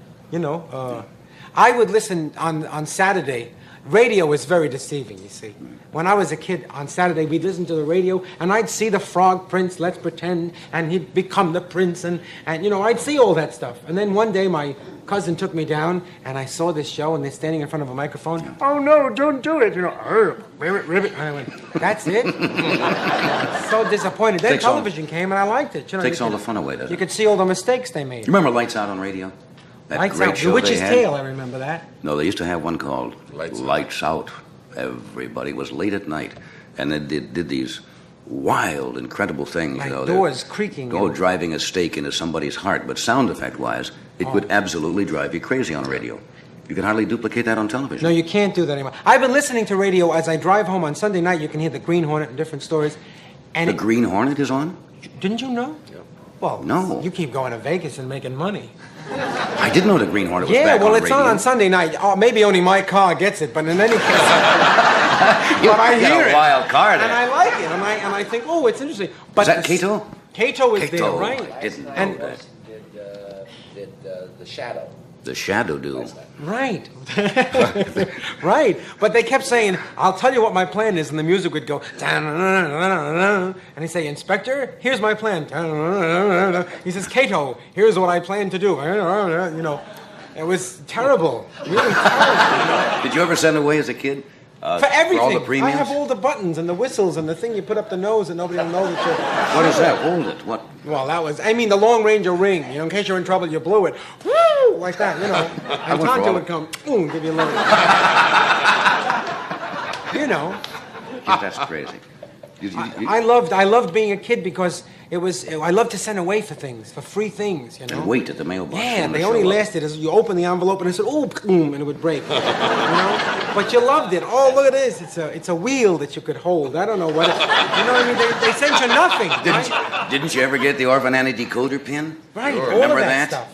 I would listen on Saturday. Radio is very deceiving, you see. When I was a kid, on Saturday, we'd listen to the radio, and I'd see the Frog Prince, Let's Pretend, and he'd become the prince, and I'd see all that stuff. And then one day, my cousin took me down, and I saw this show, and they're standing in front of a microphone. Yeah. Oh, no, don't do it. Ribbit. And I went, that's it? So disappointed. Then television came, and I liked it. Takes all the fun away, doesn't it? You could see all the mistakes they made. You remember Lights Out on radio? That Lights great Out. show The Witch's they had? Tale, I remember that. No, they used to have one called Lights Out. Everybody was late at night, and they did these wild, incredible things. Like doors creaking. Driving a stake into somebody's heart. But sound effect-wise, it would absolutely drive you crazy on radio. You can hardly duplicate that on television. No, you can't do that anymore. I've been listening to radio as I drive home on Sunday night. You can hear the Green Hornet and different stories. And the Green Hornet is on? Didn't you know? Yeah. Well, no. You keep going to Vegas and making money. I didn't know the Green Hornet was back on it's radio. on Sunday night. Oh, maybe only my car gets it, but in any case, but I hear it. A wild car there. And I like it, and I think, oh, it's interesting. But is that Cato? Cato is there, right? I didn't know that. Did The Shadow. The Shadow do. Right. Right. But they kept saying, I'll tell you what my plan is, and the music would go, and he'd say, Inspector, here's my plan. He says, Cato, here's what I plan to do. It was terrible. Really terrible. Did you ever send away as a kid? For everything. For all the premiums? I have all the buttons and the whistles and the thing you put up the nose and nobody will know that you're... What is that? Hold it. What? Well, that was... I mean, the long ranger ring. In case you're in trouble, you blew it. Woo! Like that, And Tonto would come, boom, give you a little... Yeah, that's crazy. I loved being a kid because I loved to send away for things, for free things, And wait at the mailbox. Yeah, they only lasted as you open the envelope and it said, oh, boom, and it would break. But you loved it. Oh, look at this. It's a wheel that you could hold. I don't know what they sent you nothing. Didn't you ever get the Orphan Annie decoder pin? Right, Sure. all Remember of that stuff.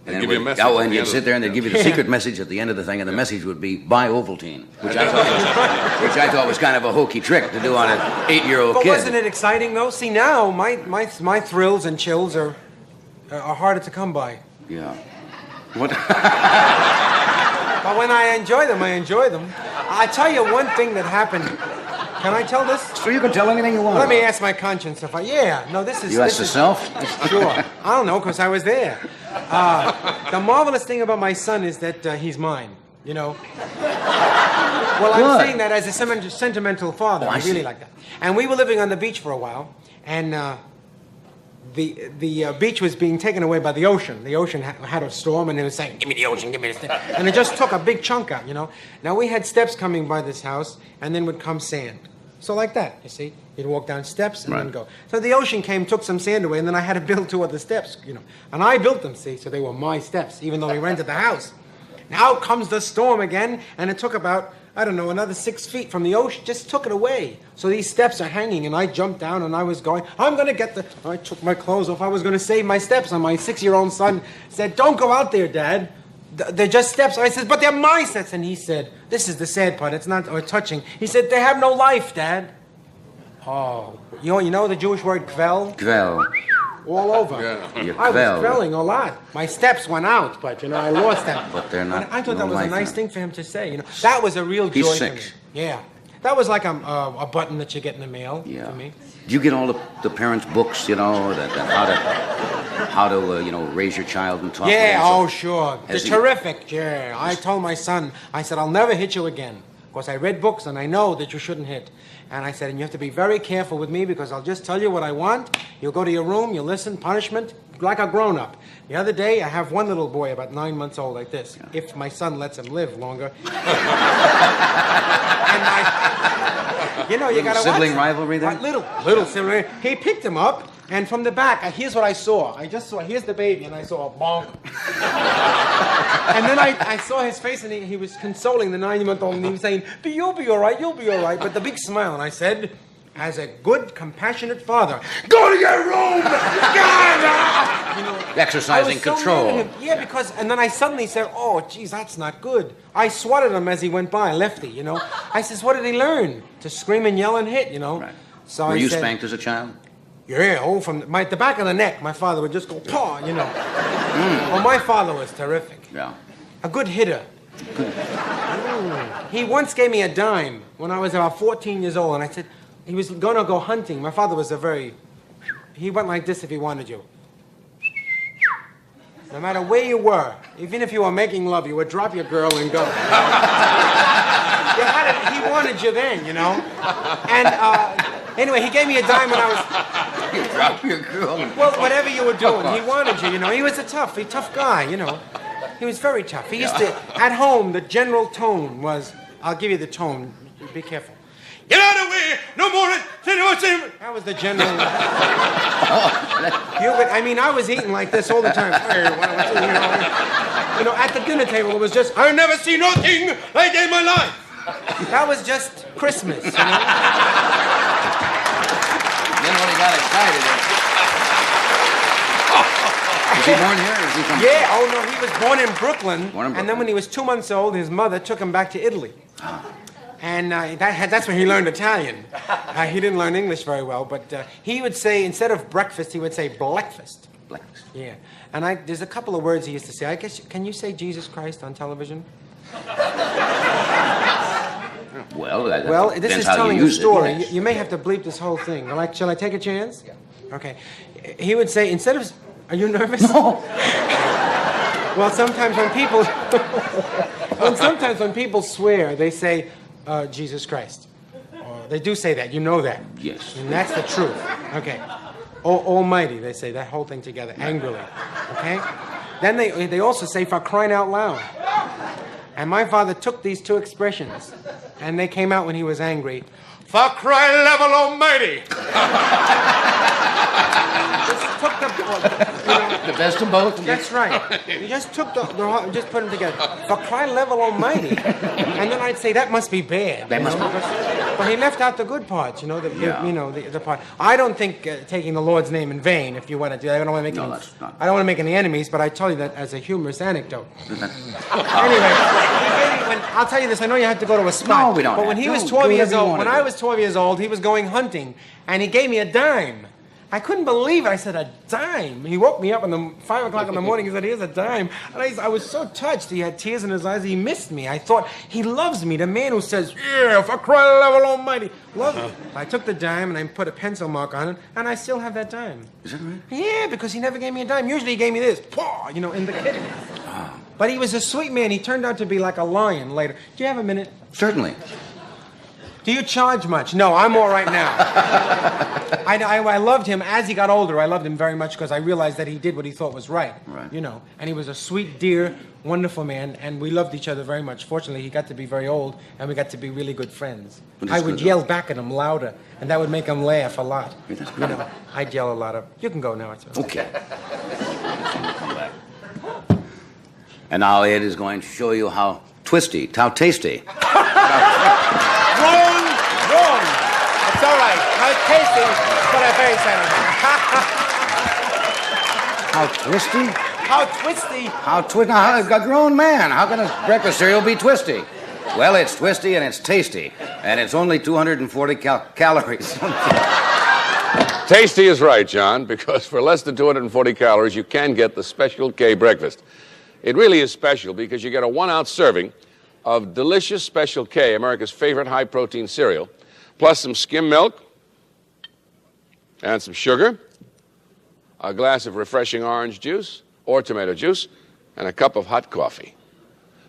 And give you a message and at the you'd end sit of there and they'd give you the secret message at the end of the thing, and the message would be, buy Ovaltine, which I thought was kind of a hokey trick to do on an 8-year-old But kid. wasn't it exciting, though? See, now my thrills and chills are harder to come by. Yeah. What? But when I enjoy them, I enjoy them. I tell you one thing that happened Can I tell this? So you can tell anything you want. Let me ask my conscience if I... Yeah, no, this is... You asked yourself? Sure. I don't know, because I was there. The marvelous thing about my son is that he's mine, you know. Well, I'm saying that as a sentimental father. I really like that. And we were living on the beach for a while, and the beach was being taken away by the ocean. The ocean had a storm, and it was saying, give me the ocean, give me this. And it just took a big chunk out, you know. Now, we had steps coming by this house, and then would come sand. So like that, you see. You'd walk down steps and then go. So the ocean came, took some sand away, and then I had to build 2 other steps, you know. And I built them, see, so they were my steps, even though we rented the house. Now comes the storm again, and it took about, I don't know, another 6 feet from the ocean, just took it away. So these steps are hanging, and I jumped down, and I was going, I'm going to get the... I took my clothes off. I was going to save my steps, and my 6-year-old son said, don't go out there, Dad. They're just steps. I said, but they're my steps. And he said, this is the sad part. It's not touching. He said, they have no life, Dad. Oh, you know the Jewish word kvel? Kvel. All over. Yeah. I was kvelling a lot. My steps went out, but, you know, I lost them. But they're not. I thought that was a nice thing for him to say. You know, that was a real joy He's for me. 6. Yeah. That was like a button that you get in the mail for me. Do you get all the parents' books, you know, that how to you know, raise your child and talk? Yeah, oh, sure. They're terrific. Yeah. I told my son, I said, I'll never hit you again. Because I read books and I know that you shouldn't hit. And I said, and you have to be very careful with me because I'll just tell you what I want. You'll go to your room, you'll listen, punishment, like a grown-up. The other day, I have one little boy about 9 months old like this, if my son lets him live longer. And you know, you got to watch. Sibling rivalry there? Little sibling. He picked him up, and from the back, here's what I saw. I just saw, here's the baby, and I saw a bonk. And then I saw his face, and he was consoling the 9-month-old, and he was saying, you'll be all right, you'll be all right. But the big smile, and I said, as a good, compassionate father, go to your room! You know, exercising control. Yeah, because, and then I suddenly said, oh, geez, that's not good. I swatted him as he went by, lefty, you know. I says, what did he learn? To scream and yell and hit, you know. Right. So Were I you said, spanked as a child? Yeah, from the back of the neck, my father would just go, paw, you know. Well, my father was terrific. Yeah. A good hitter. He once gave me a dime when I was about 14 years old, and I said, he was going to go hunting. My father was he went like this if he wanted you. No matter where you were, even if you were making love, you would drop your girl and go. He wanted you then, you know. And anyway, he gave me a dime when I was... You drop your girl. Well, whatever you were doing, he wanted you, you know. He was a tough guy, you know. He was very tough. He used to, at home, the general tone was, I'll give you the tone, be careful. Get out of the way, no more, that was the general. I mean, I was eating like this all the time. You know, at the dinner table, it was just, I never see nothing like in my life. That was just Christmas, you know. Then when he got excited. Was he born here or is he from... Yeah, oh no, he was born in Brooklyn. And then when he was 2 months old, his mother took him back to Italy. And that's when he learned Italian. He didn't learn English very well, but he would say, instead of breakfast, he would say breakfast. Breakfast. Yeah. And there's a couple of words he used to say. I guess, can you say Jesus Christ on television? Well, this is telling a story. You may have to bleep this whole thing. Shall I take a chance? Yeah. Okay. He would say, instead of... Are you nervous? No. Well, sometimes when people swear, they say, Jesus Christ. They do say that. You know that. Yes. And that's the truth. Okay. Almighty, they say that whole thing together, angrily. Okay? Then they also say, for crying out loud. And my father took these 2 expressions, and they came out when he was angry. For crying level almighty! Just took the best of both. That's right. You just took just put them together. For crying level almighty. And then I'd say, that must be bad. But he left out the good parts, you know, the part. I don't think taking the Lord's name in vain, if you want to do that. I don't want to make any enemies, but I tell you that as a humorous anecdote. Anyway, I'll tell you this. I know you have to go to a spot. No, we don't. But when he was 12 years old, when I was 12 years old, he was going hunting, and he gave me a dime. I couldn't believe it. I said, a dime. He woke me up in 5 o'clock in the morning. He said, here's a dime. And I was so touched. He had tears in his eyes. He missed me. I thought, he loves me. The man who says, yeah, for crying out loud almighty. Loves me. I took the dime and I put a pencil mark on it, and I still have that dime. Is that right? Yeah, because he never gave me a dime. Usually he gave me this, paw, you know, in the kidney. But he was a sweet man. He turned out to be like a lion later. Do you have a minute? Certainly. Do you charge much? No, I'm all right now. I loved him as he got older. I loved him very much because I realized that he did what he thought was right. Right. You know, and he was a sweet, dear, wonderful man, and we loved each other very much. Fortunately, he got to be very old, and we got to be really good friends. I would yell back at him louder, and that would make him laugh a lot. Yeah, that's You good. know, I'd yell a lot of. You can go now. It's Okay. Come back. And now Ed is going to show you how twisty, how tasty. Wrong. It's all right. How tasty, but I'm very sad. How twisty? How twisty. How twisty? Now, a grown man. How can a breakfast cereal be twisty? Well, it's twisty and it's tasty, and it's only 240 calories. Tasty is right, John, because for less than 240 calories, you can get the Special K breakfast. It really is special because you get a 1-ounce serving of delicious Special K, America's favorite high-protein cereal, plus some skim milk and some sugar, a glass of refreshing orange juice or tomato juice, and a cup of hot coffee.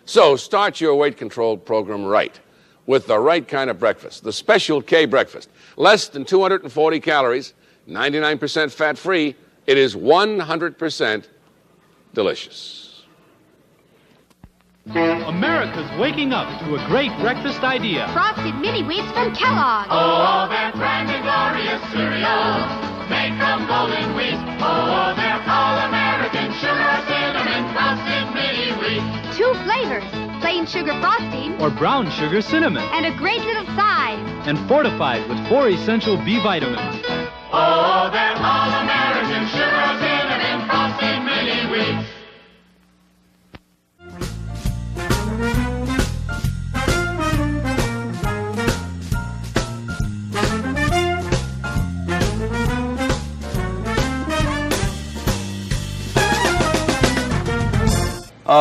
So start your weight control program right with the right kind of breakfast, the Special K breakfast. Less than 240 calories, 99% fat-free. It is 100% delicious. America's waking up to a great breakfast idea. Frosted Mini Wheats from Kellogg's. Oh, they're grand and glorious cereals. Make them golden wheats. Oh, they're all-American sugar cinnamon frosted mini wheats. 2 flavors, plain sugar frosting Or brown sugar cinnamon. and a great little size. And fortified with 4 essential B vitamins. Oh, they're all-American sugar cinnamon frosted mini wheats.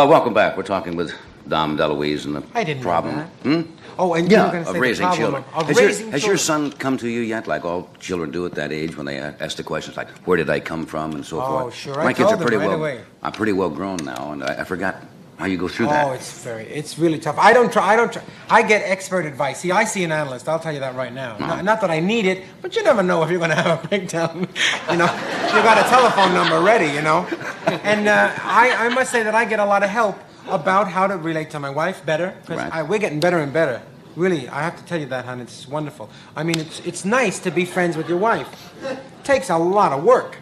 Welcome back. We're talking with Dom DeLuise and the I didn't know problem. that. Oh, and you were Yeah, going to of say raising the problem children. of Has raising your children. son come to you yet, like all children do at that age, when they ask the questions like, "Where did I come from?" and so Oh, forth? sure. My I kids told are pretty them right well. away. I'm pretty well grown now, and I forgot how you go through that. Oh, it's really tough. I don't try. I get expert advice. See, I see an analyst. I'll tell you that right now. Not that I need it, but you never know if you're going to have a breakdown. You know, you got a telephone number ready. You know, and I must say that I get a lot of help about how to relate to my wife better because Right. we're getting better and better. Really, I have to tell you that, hon. It's wonderful. I mean, it's nice to be friends with your wife. It takes a lot of work,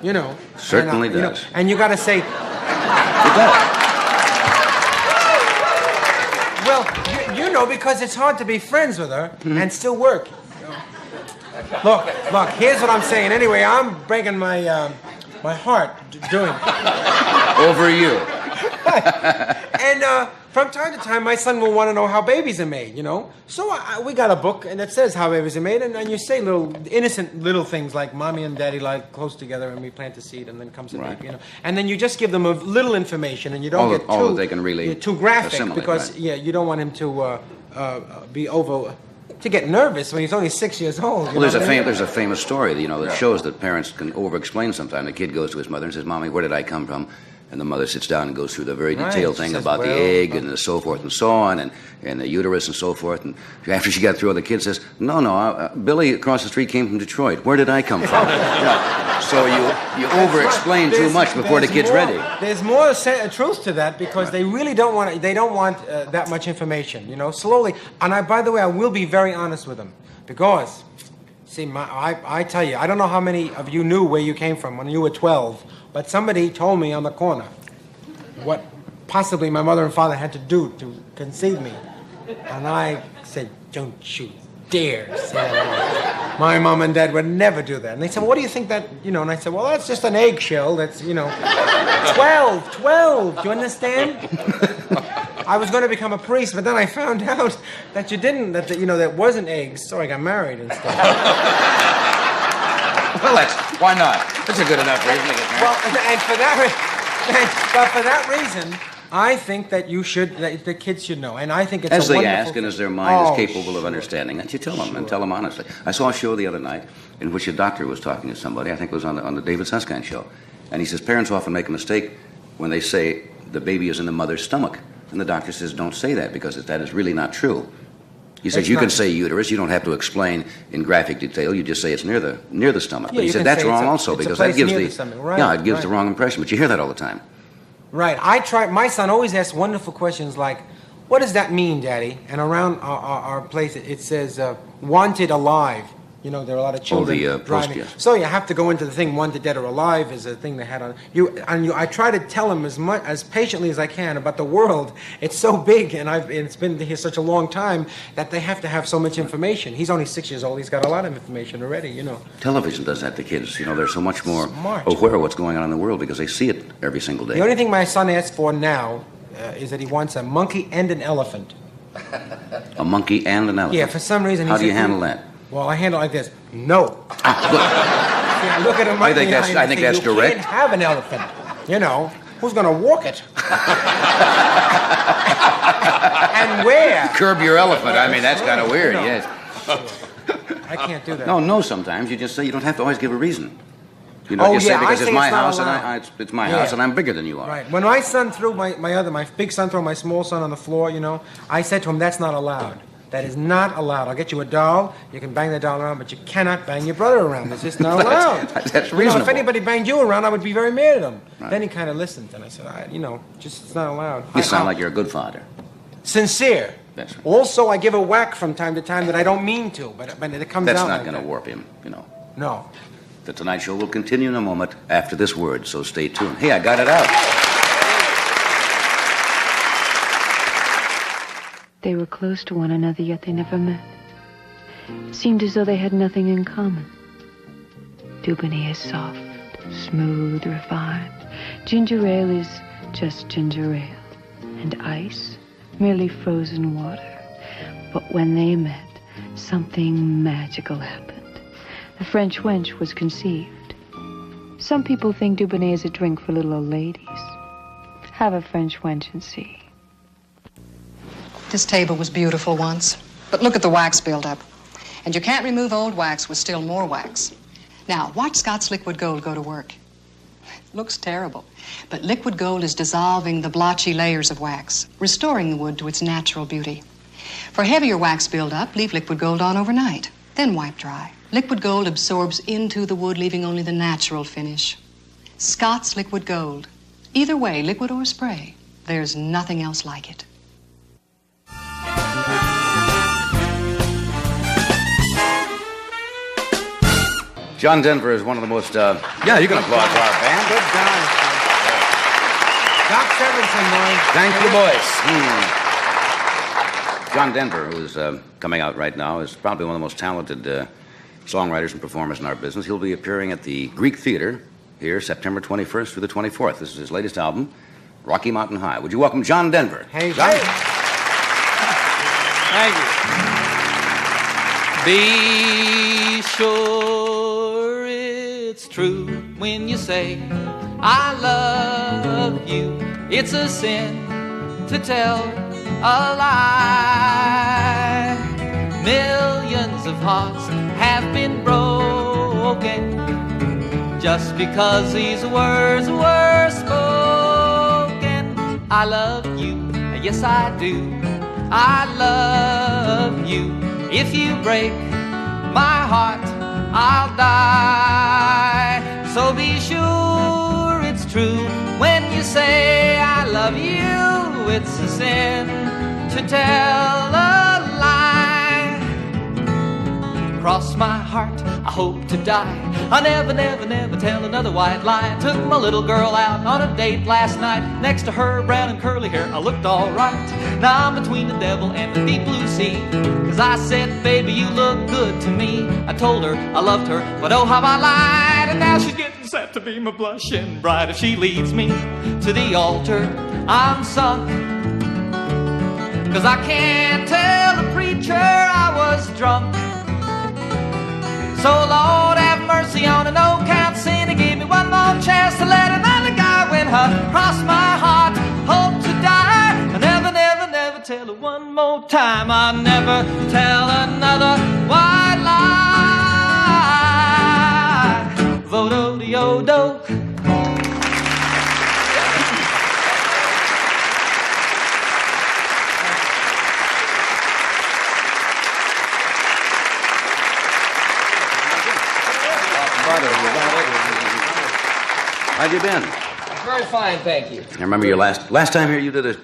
you know. Certainly and, you know, does. and you got to say. It does. Well, you know, because it's hard to be friends with her and still work. Look, here's what I'm saying. Anyway, I'm breaking my heart doing it. Over you. And from time to time, my son will want to know how babies are made, you know? So we got a book, and it says how babies are made, and you say innocent little things like mommy and daddy lie close together, and we plant a seed, and then comes a baby, you know? And then you just give them a little information, and you don't get all that they can really too graphic, assimilate, because, right. yeah, you don't want him to to get nervous when he's only 6 years old. Well, there's a famous story, you know, that shows that parents can over-explain sometimes. The kid goes to his mother and says, "Mommy, where did I come from?" And the mother sits down and goes through the very Right. detailed She thing says, about the "Well, egg and so forth and so on, and the uterus and so forth. And after she got through, the kid says, "No, Billy across the street came from Detroit. Where did I come from?" Yeah. So you over-explain too much before the kid's ready. There's more truth to that because they really don't want that much information. You know, slowly. And by the way, I will be very honest with them because, see, I tell you, I don't know how many of you knew where you came from when you were 12, but somebody told me on the corner what possibly my mother and father had to do to conceive me, and I said, "Don't you dare say that. My mom and dad would never do that." And they said, "Well, what do you think that, you know?" And I said, "Well, that's just an eggshell. That's, you know, 12. Do you understand?" I was going to become a priest, but then I found out that you didn't, that wasn't eggs, so I got married instead. Well, why not? That's a good enough reason to get married. Well, and for that reason, I think that the kids should know, and I think it's as a they wonderful ask and as their thing. mind Oh, is capable of understanding that, you tell them and tell them honestly. I saw a show the other night in which a doctor was talking to somebody. I think it was on the David Susskind show, and he says parents often make a mistake when they say the baby is in the mother's stomach, and the doctor says don't say that because that is really not true. He says you can say uterus. You don't have to explain in graphic detail. You just say it's near the stomach. Yeah, but he said that's wrong also because that gives it gives the wrong impression. But you hear that all the time. Right. My son always asks wonderful questions like, what does that mean, Daddy? And around our place, it says, wanted alive. You know, there are a lot of children driving. Post, yes. So you have to go into the thing, wanted dead or alive is a thing they had on. I try to tell him as patiently as I can about the world. It's so big, and it's been here such a long time that they have to have so much information. He's only 6 years old. He's got a lot of information already, you know. Television does that to kids. You know, they're so much more aware of what's going on in the world because they see it every single day. The only thing my son asks for now is that he wants a monkey and an elephant. A monkey and an elephant? Yeah, for some reason. How do you handle that? Well, I handle it like this. No. See, I look at him I think that's direct. You can't have an elephant. You know, who's going to walk it? And where? Curb your elephant. I mean, that's kind of weird, No. yes. I can't do that. No, sometimes. You just say you don't have to always give a reason. You know, say because it's my house and it's my house and I'm bigger than you are. Right. When my son threw my big son threw my small son on the floor, you know, I said to him, that's not allowed. That is not allowed. I'll get you a doll. You can bang the doll around, but you cannot bang your brother around. It's just not allowed. That's reasonable. You know, if anybody banged you around, I would be very mad at him. Right. Then he kind of listened, and I said, it's not allowed. You sound like you're a good father. Sincere. That's right. Also, I give a whack from time to time that I don't mean to, but it comes That's out not like going to that. warp him, you know. No. The Tonight Show will continue in a moment after this word, so stay tuned. Hey, I got it out. They were close to one another, yet they never met. It seemed as though they had nothing in common. Dubonnet is soft, smooth, refined. Ginger ale is just ginger ale. And ice, merely frozen water. But when they met, something magical happened. The French wench was conceived. Some people think Dubonnet is a drink for little old ladies. Have a French wench and see. This table was beautiful once, but look at the wax buildup. And you can't remove old wax with still more wax. Now, watch Scott's Liquid Gold go to work. It looks terrible, but Liquid Gold is dissolving the blotchy layers of wax, restoring the wood to its natural beauty. For heavier wax buildup, leave Liquid Gold on overnight, then wipe dry. Liquid Gold absorbs into the wood, leaving only the natural finish. Scott's Liquid Gold. Either way, liquid or spray, there's nothing else like it. John Denver is one of the most, yeah, you can applaud for our band. Good guy. Doc Severinsen, boy. Thank you, boys. John Denver, who's coming out right now, is probably one of the most talented songwriters and performers in our business. He'll be appearing at the Greek Theater here September 21st through the 24th. This is his latest album, Rocky Mountain High. Would you welcome John Denver? Hey, John. Thank you. Be sure it's true when you say I love you. It's a sin to tell a lie. Millions of hearts have been broken just because these words were spoken. I love you, yes I do. I love you. If you break my heart, I'll die. So be sure it's true when you say I love you. It's a sin to tell a lie. Cross my heart, I hope to die. I never, never, never tell another white lie. Took my little girl out on a date last night. Next to her, brown and curly hair, I looked all right. Now I'm between the devil and the deep blue sea. Cause I said, baby, you look good to me. I told her I loved her, but oh how I lied. And now she's getting set to be my blushing bride. If she leads me to the altar, I'm sunk. Cause I can't tell the preacher I was drunk. So Lord have mercy mercy on an old count sin and give me one more chance to let another guy win her. Cross my heart, hope to die. I never, never, never tell her one more time. I'll never tell another white lie. Vodo-de-o-do. How'd you been? Very fine, thank you. I remember your last time here. You did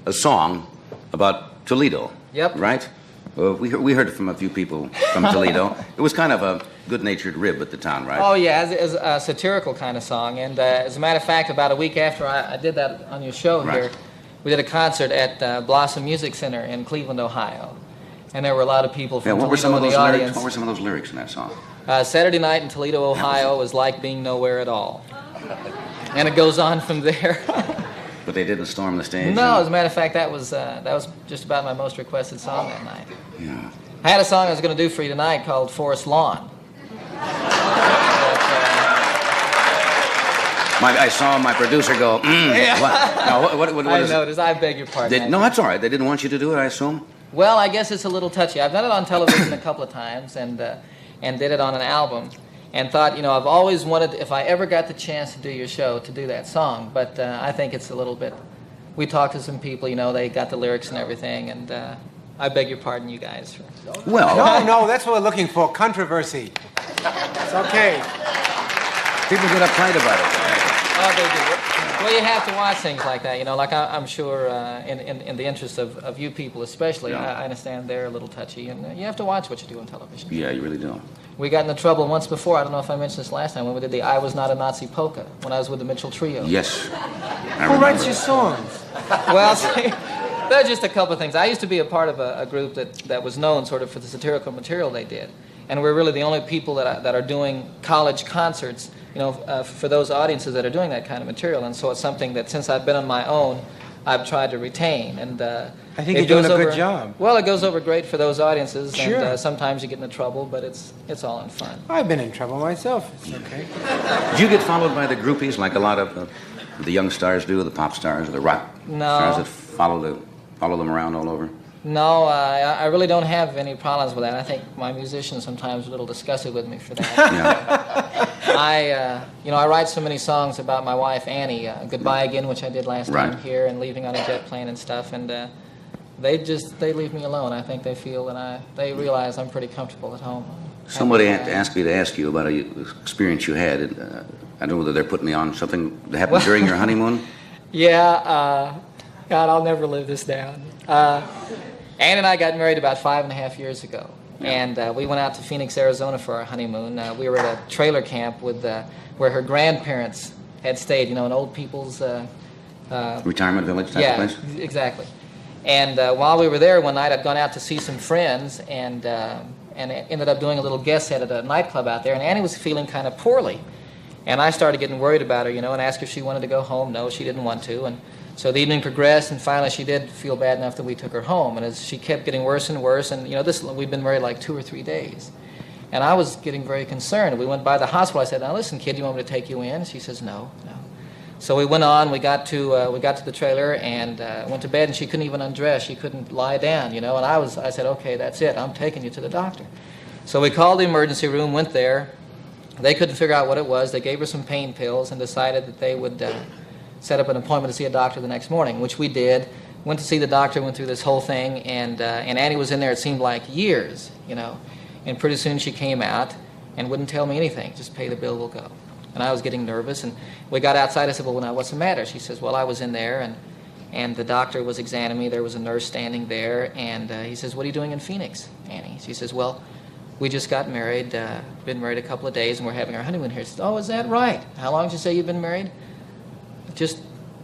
a song about Toledo. Yep. Right. We heard from a few people from Toledo. It was kind of a good-natured rib at the town, right? Oh, yeah, as a satirical kind of song. And as a matter of fact, about a week after I did that on your show here, we did a concert at Blossom Music Center in Cleveland, Ohio. And there were a lot of people from Toledo in the audience. What were some of those lyrics in that song? Saturday night in Toledo, Ohio was like being nowhere at all. And it goes on from there. But they didn't storm the stage? No, as a matter of fact, that was just about my most requested song that night. Yeah. I had a song I was going to do for you tonight called Forest Lawn. I saw my producer go, Yeah. What I is it? noticed. I beg your pardon. No, that's all right. They didn't want you to do it, I assume? Well, I guess it's a little touchy. I've done it on television a couple of times and did it on an album and thought, I've always wanted, if I ever got the chance to do your show, to do that song. But I think it's a little bit, we talked to some people, they got the lyrics and everything, and I beg your pardon, you guys. Well. No, that's what we're looking for, controversy. It's okay. People get uptight about it. Oh, they do. Well, you have to watch things like that, Like I'm sure, in the interest of you people especially, I understand they're a little touchy, and you have to watch what you do on television. Yeah, you really do. We got into trouble once before. I don't know if I mentioned this last time when we did the "I Was Not a Nazi Polka" when I was with the Mitchell Trio. Yes. Who writes your songs? Well, see, there are just a couple of things. I used to be a part of a group that was known sort of for the satirical material they did, and we're really the only people that are doing college concerts. For those audiences that are doing that kind of material, and so it's something that since I've been on my own, I've tried to retain. And I think you're doing a good job. Well, it goes over great for those audiences, Sure. and sometimes you get into trouble, but it's all in fun. I've been in trouble myself. It's okay. Did you get followed by the groupies like a lot of the young stars do, the pop stars, or the rock stars that follow them around all over? No, I really don't have any problems with that. I think my musicians sometimes are a little disgusted with me for that. I write so many songs about my wife Annie. Goodbye Again, which I did last time here, and Leaving on a Jet Plane and stuff. And they leave me alone. I think they feel that they realize I'm pretty comfortable at home. Somebody asked me to ask you about an experience you had. And, I don't know whether they're putting me on something that happened during your honeymoon. Yeah. God, I'll never live this down. Ann and I got married about 5.5 years ago, and we went out to Phoenix, Arizona for our honeymoon. We were at a trailer camp where her grandparents had stayed, an old people's... retirement village type of place? Yeah, exactly. And while we were there one night, I'd gone out to see some friends and ended up doing a little guest set at a nightclub out there, and Annie was feeling kind of poorly. And I started getting worried about her, and asked her if she wanted to go home. No, she didn't want to, and so the evening progressed, and finally she did feel bad enough that we took her home. And as she kept getting worse and worse, and we've been married like 2 or 3 days, and I was getting very concerned. We went by the hospital. I said, "Now listen, kid, you want me to take you in?" She says, "No." So we went on. We got to the trailer and went to bed, and she couldn't even undress. She couldn't lie down, And I said, "Okay, that's it. I'm taking you to the doctor." So we called the emergency room, went there. They couldn't figure out what it was. They gave her some pain pills and decided that they would set up an appointment to see a doctor the next morning, which we did. Went to see the doctor, went through this whole thing, and Annie was in there, it seemed like years, And pretty soon she came out and wouldn't tell me anything, just pay the bill, we'll go. And I was getting nervous, and we got outside. I said, "Well, now, what's the matter?" She says, "Well, I was in there, and the doctor was examining me. There was a nurse standing there, and he says, 'What are you doing in Phoenix, Annie?' She says, 'Well, we just got married, been married a couple of days, and we're having our honeymoon here.' She says, 'Oh, is that right? How long did you say you've been married?' 'Just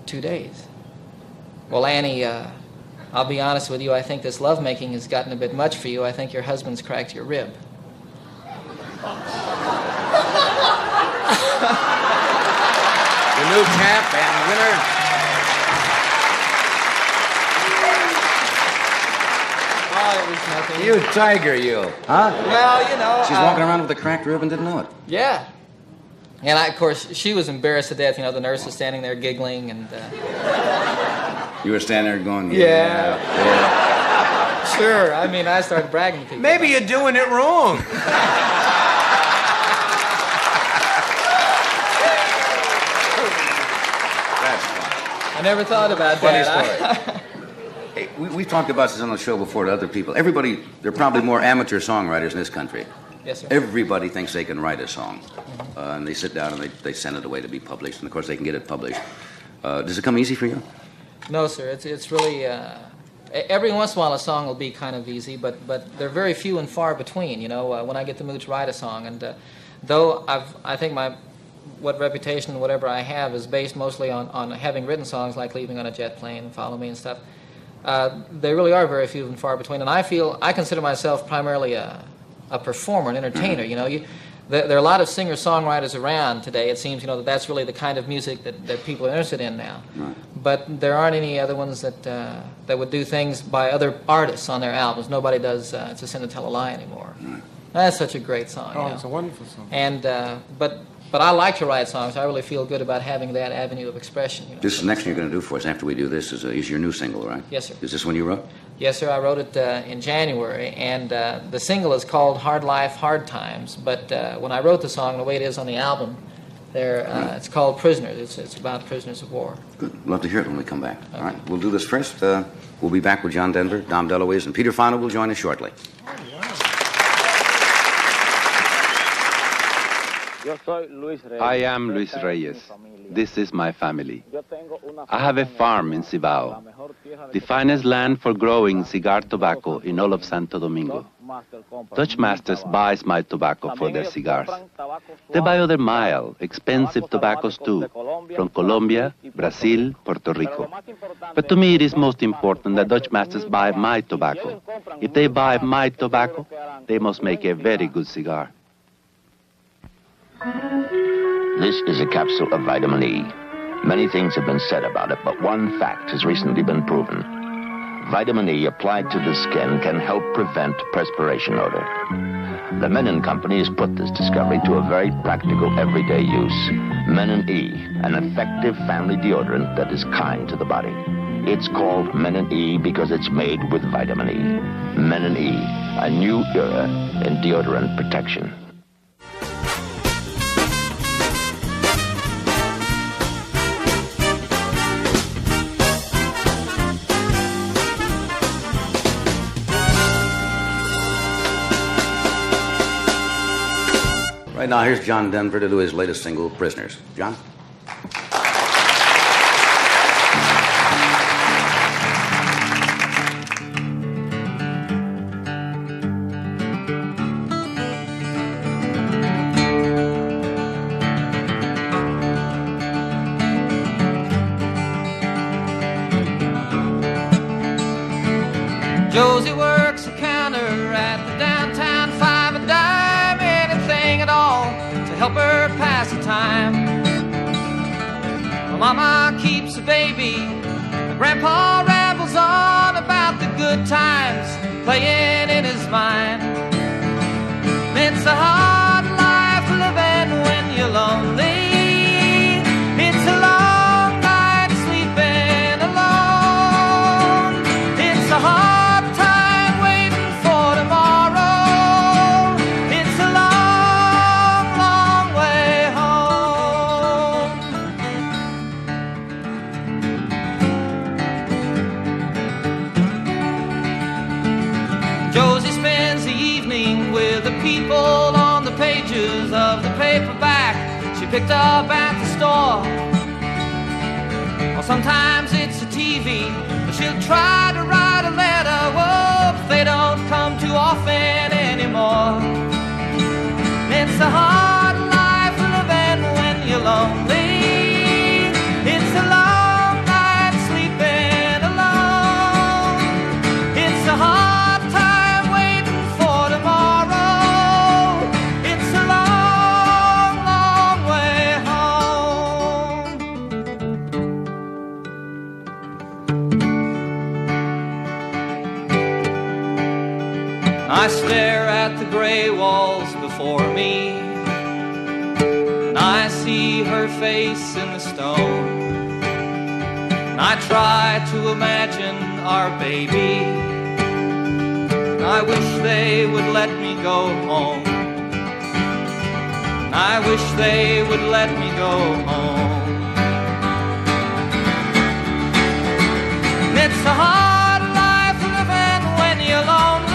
2 days.' Well, Annie, I'll be honest with you, I think this lovemaking has gotten a bit much for you. I think your husband's cracked your rib." The new champ and winner. Oh, it was nothing. You tiger, you. Huh? Well, you know. She's walking around with a cracked rib and didn't know it. Yeah. And of course, she was embarrassed to death. You know, the nurse was standing there giggling and. You were standing there going, Yeah. Sure. I mean, I started bragging to people. Maybe you're doing it wrong. I never thought about Funny that. story. Hey, we've talked about this on the show before to other people. Everybody, there are probably more amateur songwriters in this country. Yes, sir. Everybody thinks they can write a song. And they sit down and they send it away to be published. And, of course, they can get it published. Does it come easy for you? No, sir. It's really... every once in a while a song will be kind of easy, but they're very few and far between, you know, when I get the mood to write a song. And though I think what reputation, whatever I have, is based mostly on having written songs like Leaving on a Jet Plane, Follow Me and stuff, they really are very few and far between. And I consider myself primarily a performer, an entertainer, you know. There are a lot of singer-songwriters around today. It seems, you know, that's really the kind of music that people are interested in now. Right. But there aren't any other ones that would do things by other artists on their albums. Nobody does It's a Sin to Tell a Lie anymore. Right. That's such a great song. Oh, you know? it's a wonderful song. And but I like to write songs. I really feel good about having that avenue of expression. You know? This is the next thing you're going to do for us after we do this is your new single, right? Yes, sir. Is this one you wrote? Yes, sir. I wrote it in January, and the single is called Hard Life, Hard Times. But when I wrote the song, the way it is on the album, it's called Prisoners. It's about prisoners of war. Good. Love to hear it when we come back. Okay. All right. We'll do this first. We'll be back with John Denver, Dom DeLuise, and Peter Fonda will join us shortly. I am Luis Reyes. This is my family. I have a farm in Cibao, the finest land for growing cigar tobacco in all of Santo Domingo. Dutch Masters buys my tobacco for their cigars. They buy other mild, expensive tobaccos too, from Colombia, Brazil, Puerto Rico. But to me it is most important that Dutch Masters buy my tobacco. If they buy my tobacco, they must make a very good cigar. This is a capsule of vitamin E. Many things have been said about it, but one fact has recently been proven. Vitamin E applied to the skin can help prevent perspiration odor. The Menon Company has put this discovery to a very practical everyday use. Menon E, an effective family deodorant that is kind to the body. It's called Menon E because it's made with vitamin E. Menon E, a new era in deodorant protection. Right now, here's John Denver to do his latest single, Prisoners. John? Josie works a counter at the downtown 5 a dime, anything at all to help her pass the time. My mama keeps a baby, my grandpa rambles on about the good times playing in his mind. It's a hard life living when you're lonely. It's a long night sleeping alone. It's a hard time waiting for tomorrow. It's a long, long way home. Josie spends the evening with the people on the pages of the paperback she picked up at the store. Or sometimes it's a TV, but she'll try to write a letter. Whoa, they don't come too often anymore. It's a hard life living when you're lonely. It's a long night sleeping alone. It's a hard time waiting for tomorrow. It's a long, long way home. I stare at the gray walls before me, and I see her face in the stone. I try to imagine our baby, and I wish they would let me go home. I wish they would let me go home. It's a hard life living when you're lonely.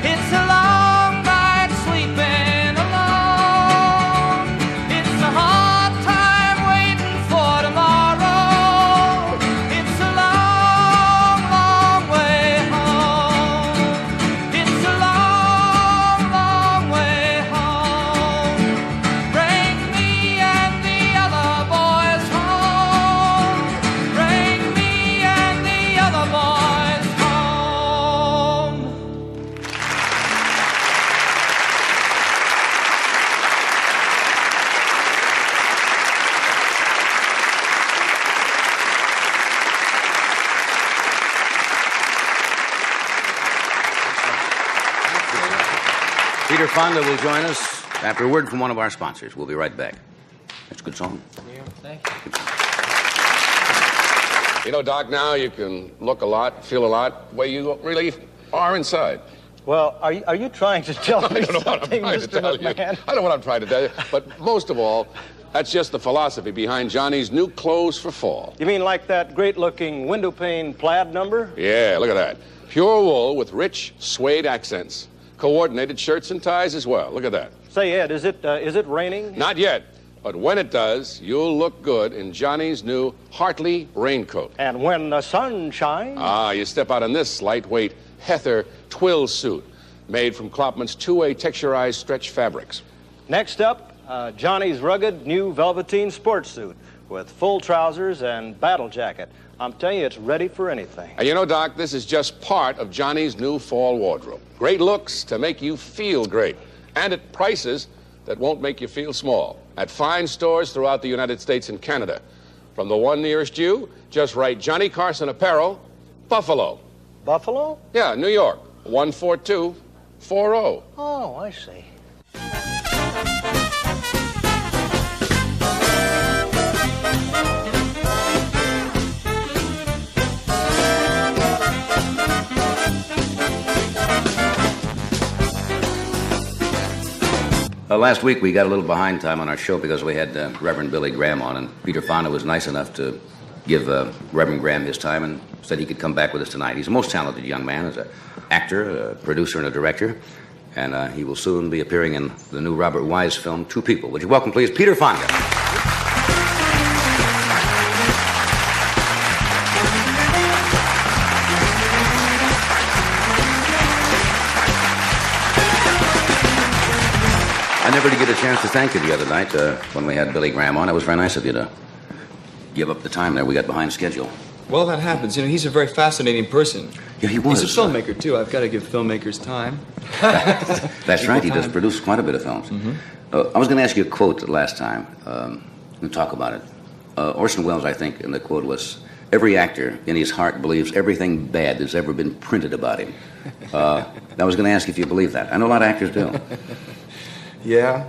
It's a long night sleeping alone. It's a hard time waiting for tomorrow. It's a long, long way home. It's a long, long way home. Bring me and the other boys home. Bring me and the other boys home. Peter Fonda will join us after a word from one of our sponsors. We'll be right back. That's a good song. Yeah, thank you. You know, Doc, now you can look a lot, feel a lot, the way you really are inside. Well, are you trying to tell me I don't know what I'm something, trying to Mr. tell you. McMahon? I know what I'm trying to tell you. But most of all, that's just the philosophy behind Johnny's new clothes for fall. You mean like that great-looking window pane plaid number? Yeah, look at that. Pure wool with rich suede accents. Coordinated shirts and ties as well. Look at that. Say, Ed, is it raining? Not yet. But when it does, you'll look good in Johnny's new Hartley raincoat. And when the sun shines? You step out in this lightweight heather twill suit made from Klopman's two-way texturized stretch fabrics. Next up, Johnny's rugged new velveteen sports suit with full trousers and battle jacket. I'm telling you, it's ready for anything. And you know, Doc, this is just part of Johnny's new fall wardrobe. Great looks to make you feel great, and at prices that won't make you feel small. At fine stores throughout the United States and Canada. From the one nearest you, just write Johnny Carson Apparel, Buffalo. Buffalo? Yeah, New York, 14240. Oh, I see. Last week we got a little behind time on our show because we had Reverend Billy Graham on, and Peter Fonda was nice enough to give Reverend Graham his time and said he could come back with us tonight. He's a most talented young man. He's an actor, a producer, and a director, and he will soon be appearing in the new Robert Wise film, Two People. Would you welcome, please, Peter Fonda? I never did get a chance to thank you the other night when we had Billy Graham on. It was very nice of you to give up the time there. We got behind schedule. Well, that happens. You know, he's a very fascinating person. Yeah, he was. He's a filmmaker, too. I've got to give filmmakers time. That's right. He does produce quite a bit of films. Mm-hmm. I was going to ask you a quote last time. We'll talk about it. Orson Welles, I think, in the quote was, "Every actor in his heart believes everything bad that's ever been printed about him." I was going to ask if you believe that. I know a lot of actors do. Yeah,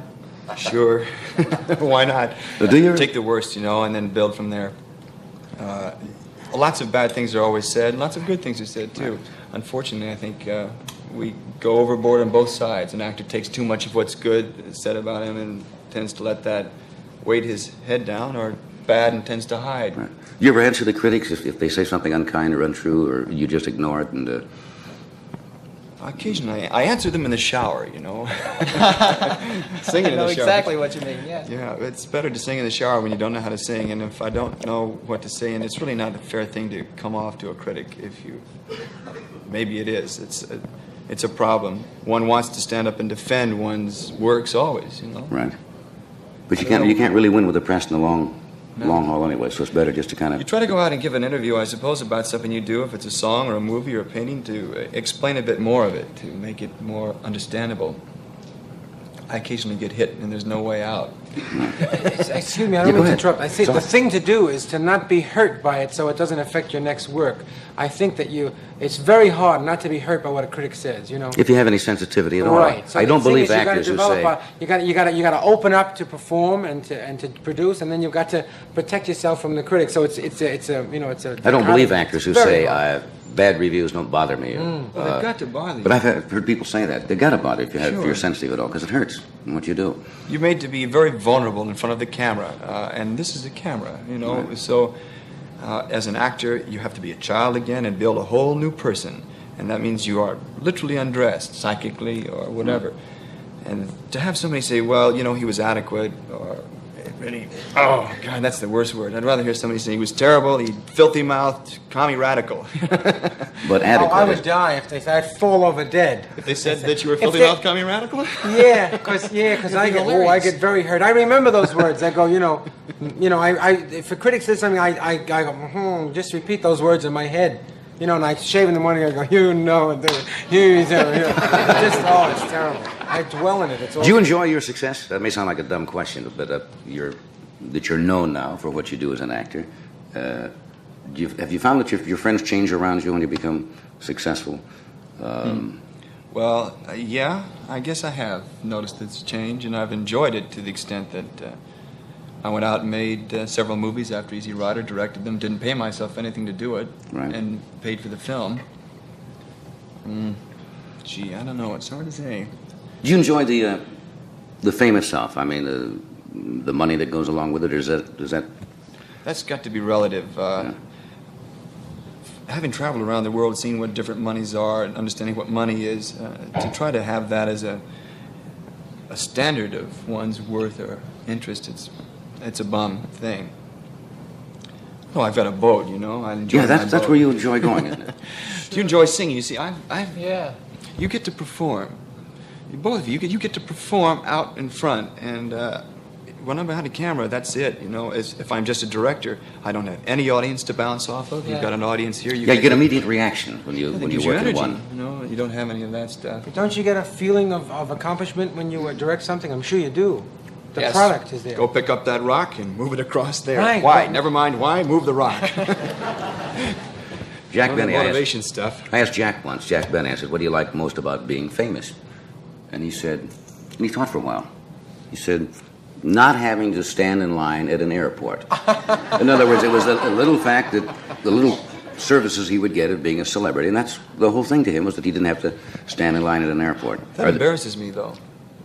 sure. Why not? Do you? Take the worst, you know, and then build from there. Lots of bad things are always said, and lots of good things are said, too. Right. Unfortunately, I think we go overboard on both sides. An actor takes too much of what's good said about him and tends to let that weight his head down, or bad and tends to hide. Right. You ever answer the critics if they say something unkind or untrue, or you just ignore it and... Occasionally. I answer them in the shower, you know. Singing in the shower. I know exactly what you mean, yeah. Yeah, it's better to sing in the shower when you don't know how to sing, and if I don't know what to say, and it's really not a fair thing to come off to a critic if you... Maybe it is. It's a problem. One wants to stand up and defend one's works always, you know. Right. But you can't really win with the press in the long haul anyway, so it's better just to kind of... You try to go out and give an interview, I suppose, about something you do, if it's a song or a movie or a painting, to explain a bit more of it, to make it more understandable. I occasionally get hit, and there's no way out. Excuse me, I don't mean to interrupt. I say the thing to do is to not be hurt by it so it doesn't affect your next work. I think that it's very hard not to be hurt by what a critic says, you know. If you have any sensitivity at all. Right. So I don't believe you actors who say... You got to open up to perform and to produce, and then you've got to protect yourself from the critics. So it's a. I don't believe actors who say bad reviews don't bother me. Well, they've got to bother you. But I've heard people say that. They've got to bother if you're sensitive at all, because it hurts in what you do. You're made to be very vulnerable in front of the camera, and this is a camera, you know. Right. So, as an actor, you have to be a child again and build a whole new person, and that means you are literally undressed, psychically or whatever. Right. And to have somebody say, well, you know, he was adequate, or really, oh God, that's the worst word. I'd rather hear somebody say he was terrible, he filthy-mouthed, commie radical. But adequate. I would die if they said I'd fall over dead. If they said that you were filthy-mouthed, commie radical? Yeah, because I get very hurt. I remember those words. I go, if a critic says something, I go, just repeat those words in my head. You know, and I shave in the morning, I go, it's terrible. I dwell in it. It's do you enjoy your success? That may sound like a dumb question, but that you're known now for what you do as an actor. Have you found that your friends change around you when you become successful? Well, yeah, I guess I have noticed its change, and I've enjoyed it to the extent that I went out and made several movies after Easy Rider, directed them, didn't pay myself anything to do it, and paid for the film. Gee, I don't know. It's hard to say. Do you enjoy the fame itself? I mean, the money that goes along with it, or does that... That's got to be relative. Having traveled around the world, seeing what different monies are, and understanding what money is, to try to have that as a standard of one's worth or interest, it's a bum thing. Oh, I've got a boat, you know. I enjoy that's where you enjoy going, isn't it? Do you enjoy singing? You see, you get to perform. Both of you get to perform out in front, and when I'm behind a camera, that's it. You know, if I'm just a director, I don't have any audience to bounce off of. You've got an audience here. You get immediate reaction when you work in one. You know, you don't have any of that stuff. But don't you get a feeling of accomplishment when you direct something? I'm sure you do. The yes. product is there. Go pick up that rock and move it across there. Right. Why? Never mind why. Move the rock. Jack Benny. Motivation stuff. I asked Jack once. Jack Benny. I said, "What do you like most about being famous?" And he said, and he thought for a while. He said, "Not having to stand in line at an airport." In other words, it was a little fact that the little services he would get of being a celebrity, and that's the whole thing to him, was that he didn't have to stand in line at an airport. That embarrasses me, though.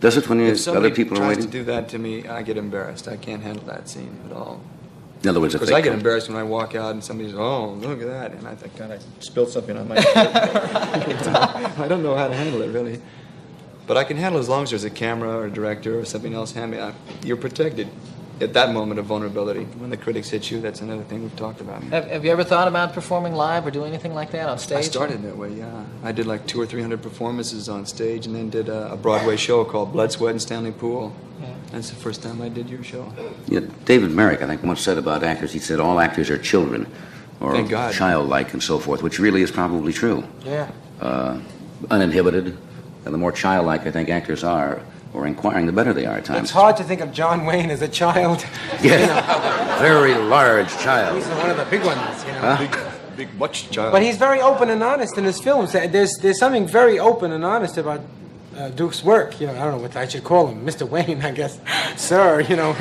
Does it when other people are waiting? If somebody tries to do that to me, I get embarrassed. I can't handle that scene at all. In other words, because I get embarrassed when I walk out and somebody's, oh, look at that, and I think, God, I spilled something on my shirt. I don't know how to handle it, really. But I can handle it as long as there's a camera or a director or something else hand me. You're protected at that moment of vulnerability. When the critics hit you, that's another thing we've talked about. Have you ever thought about performing live or doing anything like that on stage? I started that way, yeah. I did like 200 or 300 performances on stage, and then did a Broadway show called Blood, Sweat, and Stanley Pool. Yeah. That's the first time I did your show. Yeah, David Merrick, I think, once said about actors, he said all actors are children, or Thank God. childlike and so forth, which really is probably true. Yeah. Uninhibited, and the more childlike I think actors are, or inquiring, the better they are at times. It's hard to think of John Wayne as a child. Yeah, very large child. He's one of the big ones, you know. Huh? Big butch child. But he's very open and honest in his films. There's something very open and honest about Duke's work. You know, I don't know what I should call him, Mr. Wayne, I guess, sir. You know,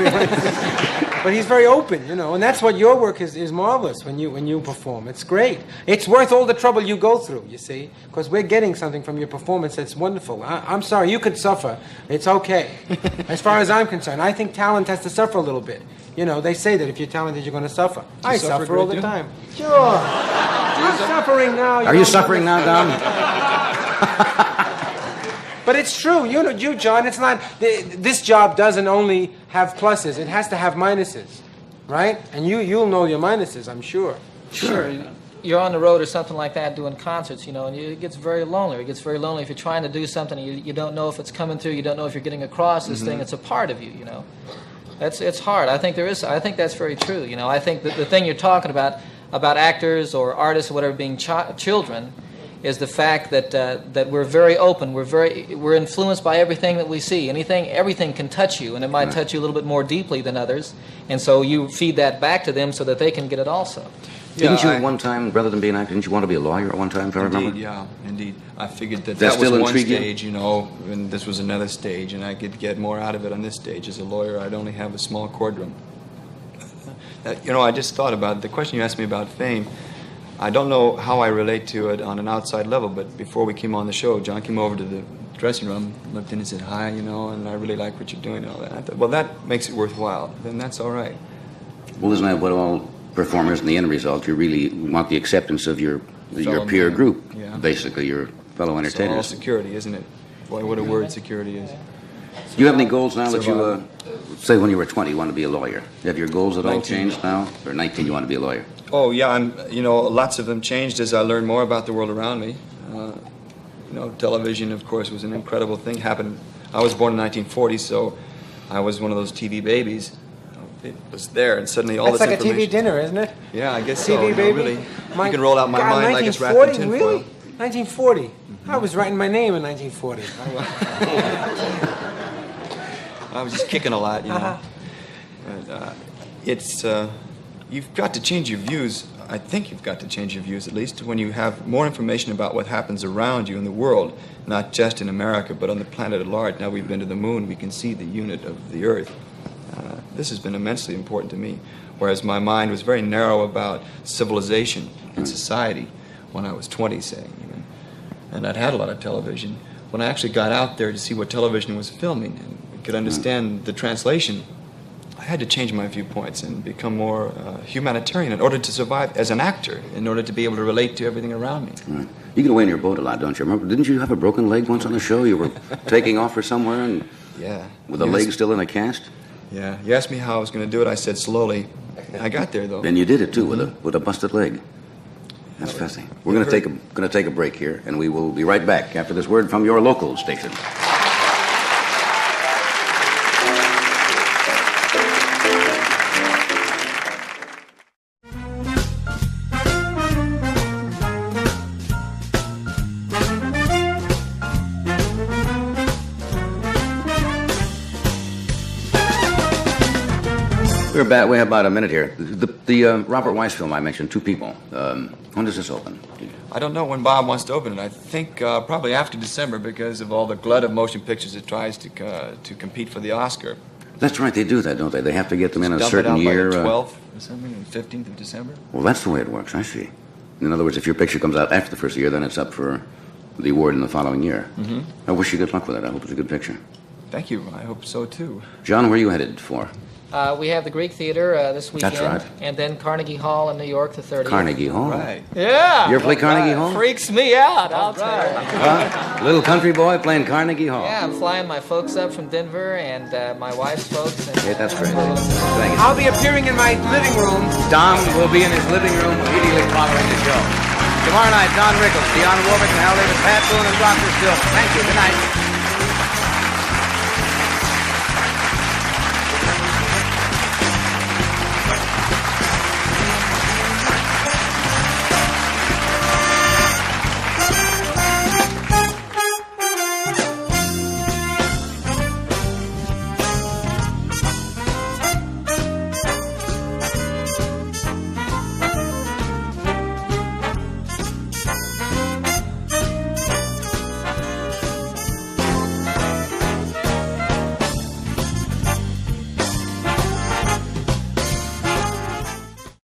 but he's very open. You know, and that's what your work is marvelous when you perform. It's great. It's worth all the trouble you go through. You see, because we're getting something from your performance that's wonderful. I'm sorry, you could suffer. It's okay, as far as I'm concerned. I think talent has to suffer a little bit. You know, they say that if you're talented, you're going to suffer. I suffer all the time. Sure. I'm suffering now. Are you suffering now, Dom? But it's true. You know, John, it's not... This job doesn't only have pluses. It has to have minuses, right? And you'll know your minuses, I'm sure. Sure. You're on the road or something like that doing concerts, you know, and it gets very lonely. It gets very lonely if you're trying to do something, you don't know if it's coming through, you don't know if you're getting across this thing. It's a part of you, you know. It's hard. I think that's very true. You know, I think that the thing you're talking about actors or artists or whatever being children is the fact that that we're very open. We're influenced by everything that we see. Everything can touch you, and it might touch you a little bit more deeply than others. And so you feed that back to them so that they can get it also. Didn't you at one time, rather than be an actor, didn't you want to be a lawyer at one time, if I remember? Yeah, indeed. I figured that That was still one intrigue you? stage, and this was another stage, and I could get more out of it on this stage. As a lawyer, I'd only have a small courtroom. I just thought about the question you asked me about fame. I don't know how I relate to it on an outside level, but before we came on the show, John came over to the dressing room, looked in and said, hi, and I really like what you're doing and all that. I thought, well, that makes it worthwhile. Then that's all right. Well, isn't that what all performers in the end result, you really want the acceptance of your peer man. group, Yeah. basically, your fellow It's all entertainers. security, isn't it? Boy, what a word security is. Do you have any goals now that you, say when you were 20, you want to be a lawyer? Do you have your goals at all 19. changed now? Or 19, you want to be a lawyer? Oh, yeah, lots of them changed as I learned more about the world around me. Television, of course, was an incredible thing. I was born in 1940, so I was one of those TV babies. It was there, and suddenly all That's this like a information. TV dinner, isn't it? Yeah, I guess TV so. baby. Really, you can roll out my God, mind like it's wrapped in 1940? tinfoil. Really? 1940. I was writing my name in 1940. I was just kicking a lot, Uh-huh. But you've got to change your views. I think you've got to change your views, at least, when you have more information about what happens around you in the world, not just in America, but on the planet at large. Now we've been to the moon, we can see the unit of the Earth. This has been immensely important to me, whereas my mind was very narrow about civilization and society when I was 20, say, even. And I'd had a lot of television. When I actually got out there to see what television was filming and could understand the translation, I had to change my viewpoints and become more humanitarian in order to survive as an actor, in order to be able to relate to everything around me. Right. You get away in your boat a lot, don't you? Remember, didn't you have a broken leg once on the show? You were taking off for somewhere and Yeah. with a leg still in a cast? Yeah. You asked me how I was going to do it. I said slowly. I got there, though. And you did it, too, with a busted leg. That's fascinating. We're going to take a break here, and we will be right back after this word from your local station. We're back. We have about a minute here. The Robert Weiss film I mentioned, Two People. When does this open? I don't know when Bob wants to open it. I think probably after December because of all the glut of motion pictures it tries to compete for the Oscar. That's right. They do that, don't they? They have to get them in a Dump certain it out year. by the 12th or something, the 15th of December. Well, that's the way it works. I see. In other words, if your picture comes out after the first year, then it's up for the award in the following year. Mm-hmm. I wish you good luck with it. I hope it's a good picture. Thank you. I hope so, too. John, where are you headed for? We have the Greek Theater this weekend. That's right. And then Carnegie Hall in New York the 30th. Carnegie Hall. Right. Yeah. You ever play Carnegie Hall? Freaks me out, I'll tell you. Little country boy playing Carnegie Hall. Yeah, I'm flying my folks up from Denver and my wife's folks. And, Hey, that's great. Thank you. I'll be appearing in my living room. Don will be in his living room immediately following the show. Tomorrow night, Don Rickles, Dionne Warwick, and Hal Davis, Pat Boone, and Dr. Still. Thank you. Good night.